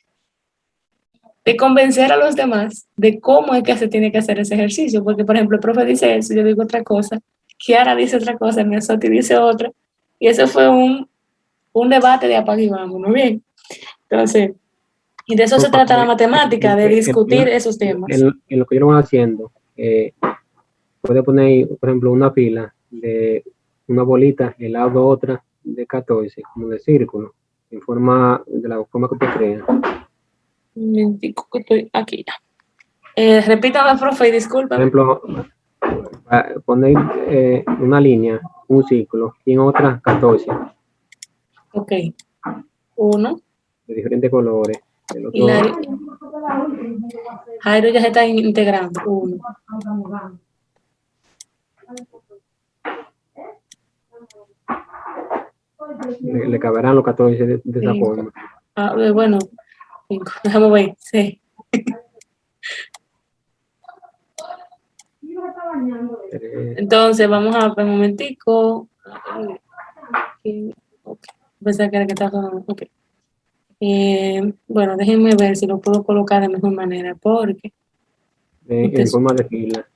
convencer a los demás de cómo es que se tiene que hacer ese ejercicio. Porque, por ejemplo, el profe dice eso, yo digo otra cosa, Kiara dice otra cosa, Miosotti dice otra, y eso fue un debate de apague y vámonos, bien. Entonces, y de eso se trata la matemática, de discutir esos temas. En lo que ellos van haciendo, puede poner, por ejemplo, una fila de una bolita y al lado otra de 14, como de círculo, de la forma que usted crea. Un momentico que estoy aquí ya. Repítame, profe, y Por disculpa. ejemplo, poner una línea, un círculo, y en otra 14 Ok. 1. de diferentes colores. El Y otro, Jairo ya se está integrando. 1. le caberán los 14 de esa 5. forma. Bueno, 5. Déjame ver. 6. Entonces, vamos a ver un momentico. Ok. Pensé que era que estaba sonando. Ok. Bueno, déjenme ver si lo puedo colocar de mejor manera, porque, En forma de fila.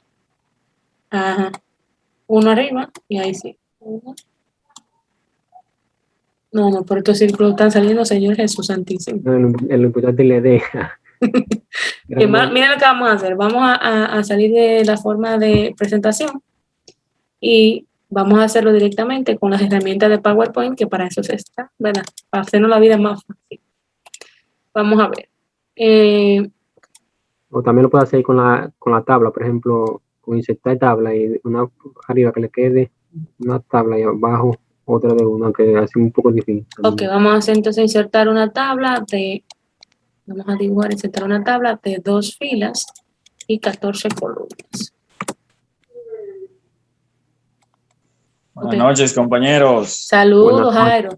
ajá, 1 arriba, y ahí sí. 1. No, pero estos círculos están saliendo, Señor Jesús Santísimo. No, el importante le deja. Miren lo que vamos a hacer. Vamos a salir de la forma de presentación y vamos a hacerlo directamente con las herramientas de PowerPoint, que para eso se está, ¿verdad? Para hacernos la vida más fácil. Vamos a ver. O también lo puede hacer con la tabla, por ejemplo, con insertar tabla y una arriba que le quede una tabla y abajo otra de una, que hace un poco difícil. Ok, vamos a hacer entonces insertar una tabla de, vamos a dibujar, insertar una tabla de 2 filas y 14 columnas. Buenas noches, compañeros. Saludos, Buenas Jairo.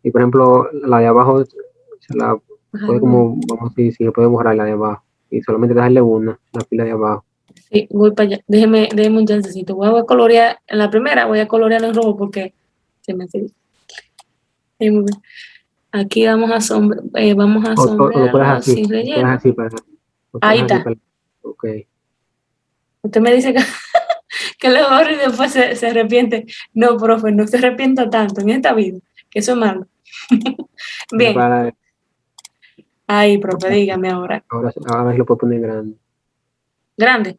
Y por ejemplo, la de abajo se la puede como, vamos a decir, si se puede borrar la de abajo y solamente dejarle una, la fila de abajo. Sí, voy para allá. Déjeme un chancecito. Voy a colorear, en la primera voy a colorear en rojo porque se me hace. Aquí vamos a O lo puedes sombrearlo así, sin lo puedes relleno. así para, lo Ahí puedes así está. para, ok. Usted me dice que lo borre y después se arrepiente. No, profe, no se arrepienta tanto en esta vida, que eso es malo. Bien, Para, ahí, profe, dígame ahora. ahora lo puedo poner grande, Grande.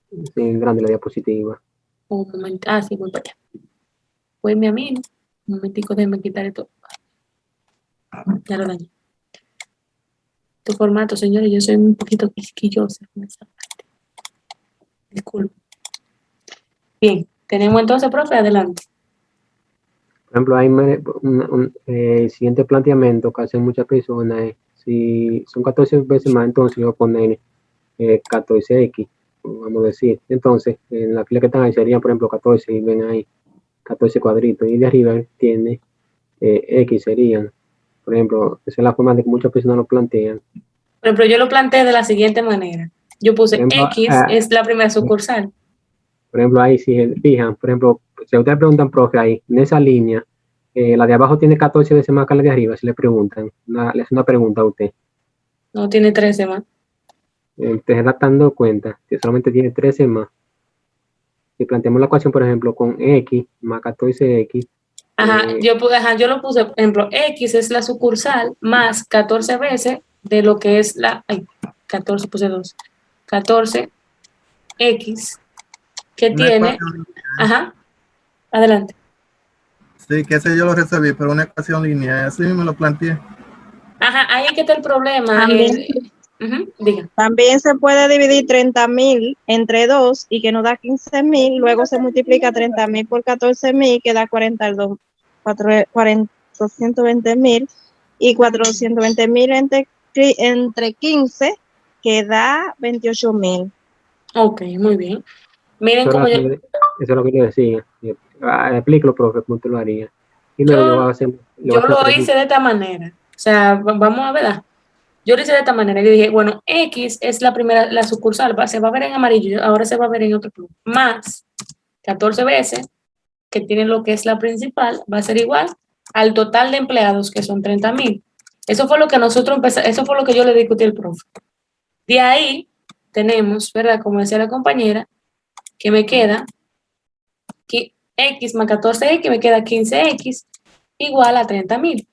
sí, grande la diapositiva. Un momento. Ah, sí, voy para allá. Voy a mí. Un momentico, déjeme quitar esto. Ya lo dañé. Tu formato, señores, yo soy un poquito quisquillosa con esa parte. Disculpe. Bien, tenemos entonces, profe, adelante. Por ejemplo, hay el siguiente planteamiento que hacen muchas personas es, si son 14 veces más, entonces yo voy a poner 14x, vamos a decir. Entonces, en la fila que están ahí serían, por ejemplo, 14, y ven ahí 14 cuadritos, y de arriba tiene x serían. Por ejemplo, esa es la forma de que muchas personas lo plantean. Por ejemplo, yo lo planteé de la siguiente manera. Yo Por puse ejemplo, X es la primera sucursal. ahí si se fijan, por ejemplo, si ustedes preguntan, profe, ahí, en esa línea, la de abajo tiene 14 veces más que la de arriba, si le preguntan, le hacen una pregunta a usted. No tiene 13 más. Usted se está dando cuenta que solamente tiene 13 más. Si planteamos la ecuación, por ejemplo, con x más 14x, Ajá, yo lo puse, por ejemplo, X es la sucursal más 14 veces de lo que es la, 14 puse 2, 14 X que Una tiene, ecuación lineal. ajá, adelante. Sí, que ese yo lo resolví, pero una ecuación lineal, así me lo planteé. Ajá, ahí es que está el problema. También, Diga. también se puede dividir 30.000 entre 2 y que nos da 15.000. Luego se multiplica 30.000 por 14.000, que da 420.000. Y 420.000 entre 15, que da 28.000. Ok, muy bien. Miren eso cómo yo, es lo que yo decía. Explícalo, profe, cómo te lo haría. Y luego yo voy a hacer, le voy a yo hacer la lo hice pregunta. de esta manera. O sea, vamos a ver. Yo lo hice de esta manera. Yo dije, bueno, X es la primera, la sucursal, se va a ver en amarillo, ahora se va a ver en otro color. Más 14 veces, que tiene lo que es la principal, va a ser igual al total de empleados, que son 30.000. Eso fue lo que nosotros empezamos, eso fue lo que yo le discutí al profe. De ahí tenemos, ¿verdad? Como decía la compañera, que me queda X más 14X, me queda 15X igual a 30.000.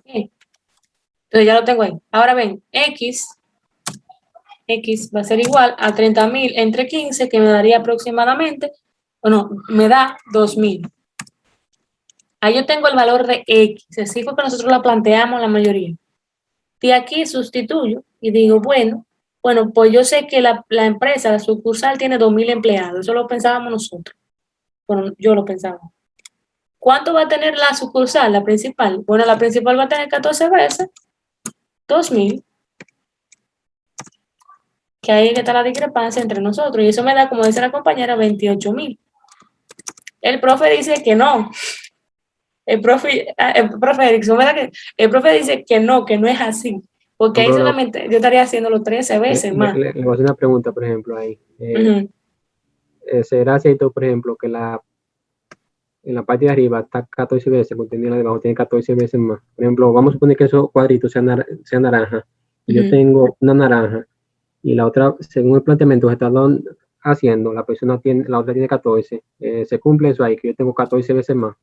Entonces ya lo tengo ahí. Ahora ven, X va a ser igual a 30.000 entre 15, que me daría aproximadamente, me da 2.000. Ahí yo tengo el valor de X, así fue que nosotros la planteamos la mayoría. De aquí sustituyo y digo, bueno, pues yo sé que la empresa, la sucursal tiene 2.000 empleados, eso lo pensábamos nosotros. Bueno, yo lo pensaba. ¿Cuánto va a tener la sucursal, la principal? Bueno, la principal va a tener 14 veces 2.000, que ahí está la discrepancia entre nosotros, y eso me da, como dice la compañera, 28.000. El profe dice que no. El profe Erickson, ¿verdad que el profe dice que no es así? Porque ahí Por ejemplo, solamente yo estaría haciéndolo 13 veces más. le voy a hacer una pregunta, por ejemplo, ahí. Ujú. ¿Será cierto, por ejemplo, que en la parte de arriba está 14 veces, contenido de abajo tiene 14 veces más? Por ejemplo, vamos a suponer que esos cuadritos sean naranja. Yo Ujú. tengo una naranja y la otra, según el planteamiento que está haciendo, la otra tiene 14. ¿Se cumple eso ahí, que yo tengo 14 veces más?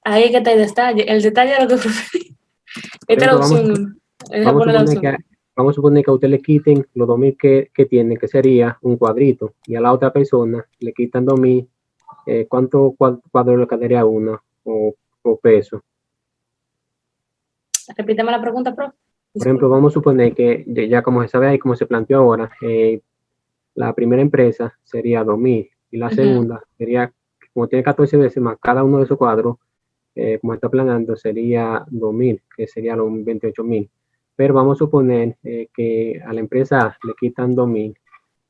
Ahí es que está el detalle. El detalle es lo que profe. Por Esta es la ejemplo, opción 1. Deja vamos a poner la suponer opción. vamos a suponer que a usted le quiten los 2.000 que tiene, que sería un cuadrito, y a la otra persona le quitan 2.000. ¿Cuánto cuadro le quedaría una o peso? Repítame la pregunta, profe. Por ejemplo, vamos a suponer que ya como se sabe ahí, como se planteó ahora, la primera empresa sería 2.000 y la Ujú. segunda sería, como tiene 14 veces más, cada uno de esos cuadros, como está planeando, sería 2.000, que sería los 28.000. Pero vamos a suponer que a la empresa A le quitan 2.000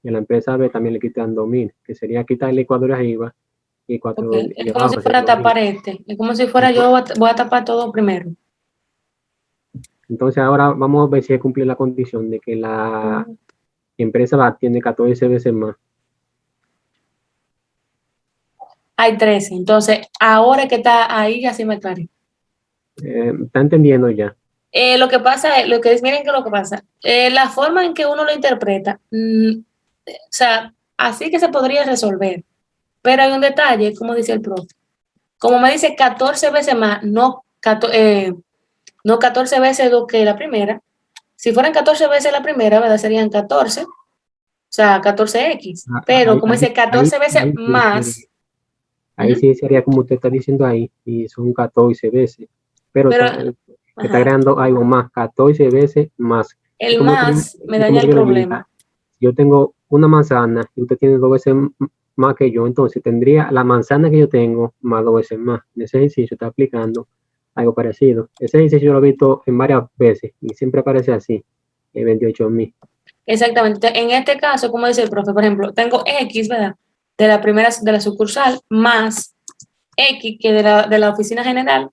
y a la empresa B también le quitan 2.000, que sería quitarle cuadro arriba y cuatro Okay. y Es como si abajo fuera sería a 2.000. tapar Es como si fuera yo voy a tapar todo primero. Entonces ahora vamos a ver si cumple la condición de que la empresa va tiene 14 veces más. Hay 13. Entonces, ahora que está ahí, ya sí me aclaré. ¿Está entendiendo ya? Lo que pasa es, miren que lo que pasa, la forma en que uno lo interpreta, o sea, así que se podría resolver, pero hay un detalle, como dice el profe. Como me dice 14 veces más, no 14 veces lo que la primera. Si fueran 14 veces la primera, ¿verdad? Serían 14, o sea, 14x. Pero como dice 14 veces más, Ahí sí sería como usted está diciendo ahí, y son 14 veces. Pero pero, está ajá, agregando algo más, 14 veces más. Es el como que, más me es daña como que el yo le diga, problema. yo tengo una manzana y usted tiene 2 veces más que yo, entonces tendría la manzana que yo tengo más 2 veces más. En ese ejercicio está aplicando algo parecido. Ese ejercicio yo lo he visto en varias veces y siempre aparece así, 28.000. Exactamente. En este caso, como dice el profe, por ejemplo, tengo X, ¿verdad? De la primera, de la sucursal, más X que de la oficina general,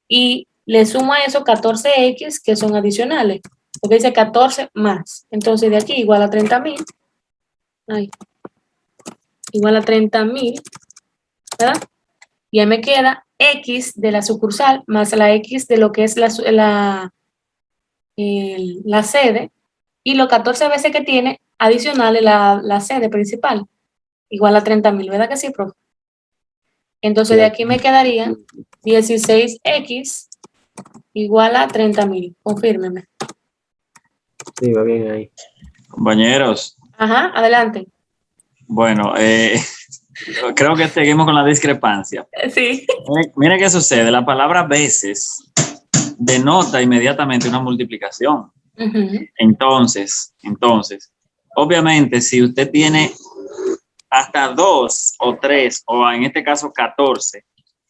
y le sumo a eso 14X que son adicionales, porque dice 14 más. Entonces, de aquí igual a 30.000, ay, igual a 30.000, ¿verdad? Y ahí me queda X de la sucursal más la X de lo que es la sede, y los 14 veces que tiene adicionales la sede principal, igual a 30.000, ¿verdad que sí, profe? Entonces, de aquí me quedaría 16X igual a 30.000. Confírmeme. Sí, va bien ahí. Compañeros, Ajá, adelante. bueno, creo que seguimos con la discrepancia. Sí. Mire qué sucede, la palabra veces denota inmediatamente una multiplicación. Ujú. Entonces, obviamente, si usted tiene hasta 2 o 3, o en este caso 14,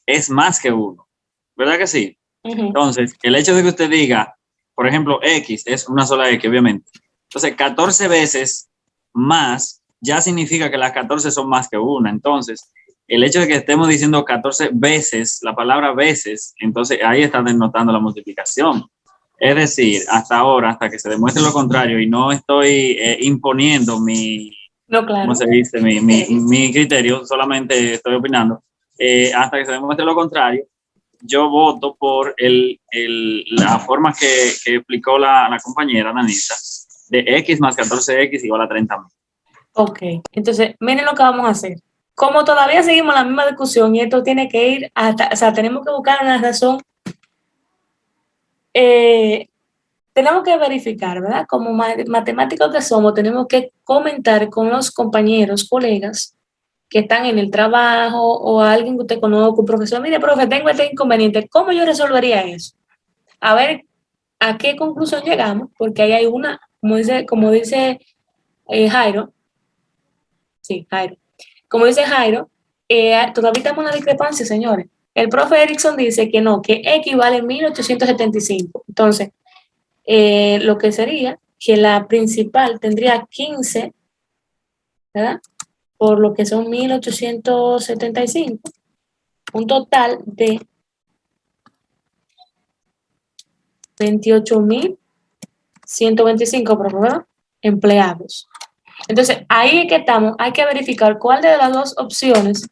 es más que 1, ¿verdad que sí? Ujú. Entonces, el hecho de que usted diga, por ejemplo, X es una sola X, obviamente. Entonces, 14 veces más ya significa que las 14 son más que una. Entonces, el hecho de que estemos diciendo 14 veces, la palabra veces, entonces ahí está denotando la multiplicación. Es decir, hasta ahora, hasta que se demuestre lo contrario, y no estoy imponiendo No, ¿cómo claro. se dice? Mi criterio, solamente estoy opinando. Hasta que se demuestre lo contrario, yo voto por la forma que explicó la compañera Danita, de X más 14X igual a 30.000. Ok. Entonces, miren lo que vamos a hacer. Como todavía seguimos la misma discusión y esto tiene que ir hasta, o sea, tenemos que buscar una razón, tenemos que verificar, ¿verdad? Como matemáticos que somos, tenemos que comentar con los compañeros, colegas, que están en el trabajo o a alguien que usted conozca, un profesor, mire, profe, tengo este inconveniente, ¿cómo yo resolvería eso? A ver a qué conclusión llegamos, porque ahí hay una, como dice Jairo, sí, Jairo, como dice Jairo, todavía estamos en una discrepancia, señores. El profe Erickson dice que no, que X vale 1875. Entonces, lo que sería que la principal tendría 15, ¿verdad? Por lo que son 1875, un total de 28.125, ¿verdad? Empleados. Entonces, ahí es que estamos, hay que verificar cuál de las dos opciones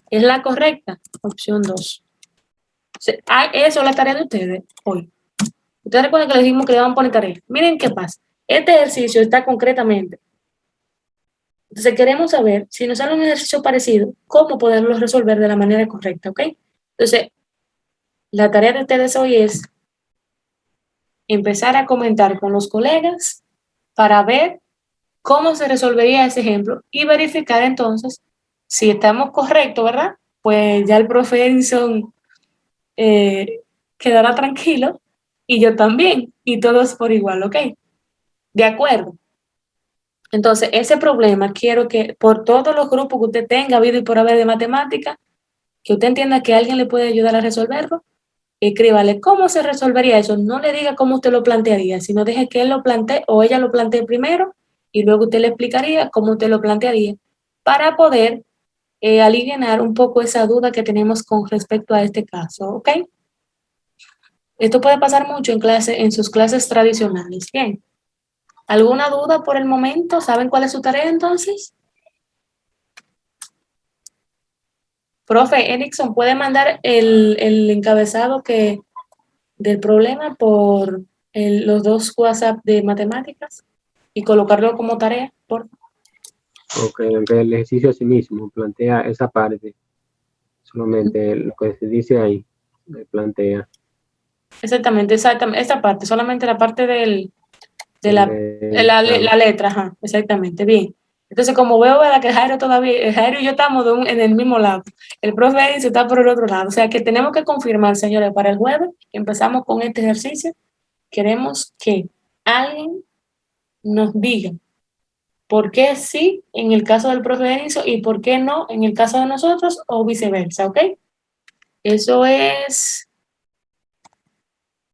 es la correcta. Opción 2. Eso es la tarea de ustedes hoy. Ustedes recuerdan que les dijimos que le van a poner tarea. Miren qué pasa. Este ejercicio está concretamente. Entonces, queremos saber, si nos sale un ejercicio parecido, cómo poderlo resolver de la manera correcta, ¿ok? Entonces, la tarea de ustedes hoy es empezar a comentar con los colegas para ver cómo se resolvería ese ejemplo y verificar entonces si estamos correctos, ¿verdad? Pues ya el profe Edison quedará tranquilo y yo también, y todos por igual, ¿ok? De acuerdo. Entonces, ese problema quiero que por todos los grupos que usted tenga, habido y por haber de matemática, que usted entienda que alguien le puede ayudar a resolverlo, escríbale cómo se resolvería eso. No le diga cómo usted lo plantearía, sino deje que él lo plantee o ella lo plantee primero y luego usted le explicaría cómo usted lo plantearía para poder aliviar un poco esa duda que tenemos con respecto a este caso, ¿ok? Esto puede pasar mucho en sus clases tradicionales. Bien. ¿Alguna duda por el momento? ¿Saben cuál es su tarea entonces? Profe Erickson, ¿puede mandar el encabezado del problema por los dos WhatsApp de matemáticas y colocarlo como tarea? Ok, aunque el ejercicio a sí mismo plantea esa parte, solamente lo que se dice ahí, plantea. Exactamente, esta parte, solamente la parte de la letra, ajá, exactamente, bien. Entonces, como veo, ¿verdad? Que Jairo todavía, Jairo y yo estamos en el mismo lado. El profe Edison está por el otro lado. O sea, que tenemos que confirmar, señores, para el jueves, empezamos con este ejercicio. Queremos que alguien nos diga por qué sí en el caso del profe Edison y por qué no en el caso de nosotros o viceversa, ¿ok? Eso es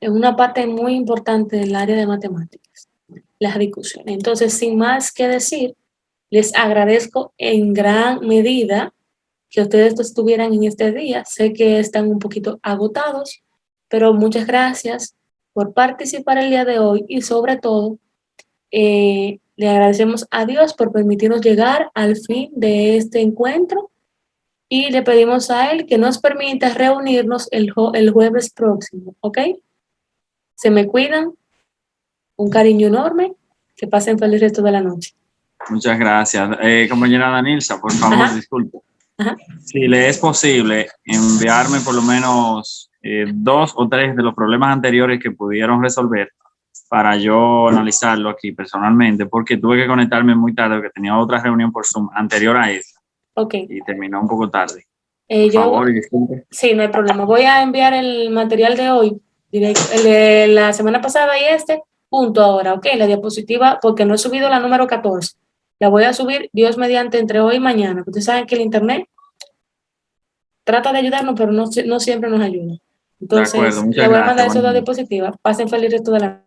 una parte muy importante del área de matemáticas, las discusiones. Entonces, sin más que decir, les agradezco en gran medida que ustedes estuvieran en este día. Sé que están un poquito agotados, pero muchas gracias por participar el día de hoy y sobre todo, le agradecemos a Dios por permitirnos llegar al fin de este encuentro y le pedimos a Él que nos permita reunirnos el jueves próximo, ¿ok? Se me cuidan, un cariño enorme, que pasen feliz resto de la noche. Muchas gracias. Compañera Danilza, por favor, Ajá. disculpe. Ajá. Si le es posible enviarme por lo menos 2 o 3 de los problemas anteriores que pudieron resolver para yo analizarlo aquí personalmente, porque tuve que conectarme muy tarde, porque tenía otra reunión por Zoom anterior a esta. Ok. Y terminó un poco tarde. Por favor, y disculpe. Sí, no hay problema. Voy a enviar el material de hoy, directo, el de la semana pasada y punto ahora, ok, la diapositiva, porque no he subido la número 14. La voy a subir, Dios mediante, entre hoy y mañana. Ustedes saben que el internet trata de ayudarnos, pero no siempre nos ayuda. Entonces, De acuerdo, muchas le voy a mandar gracias. eso de la diapositiva. Pasen feliz resto de la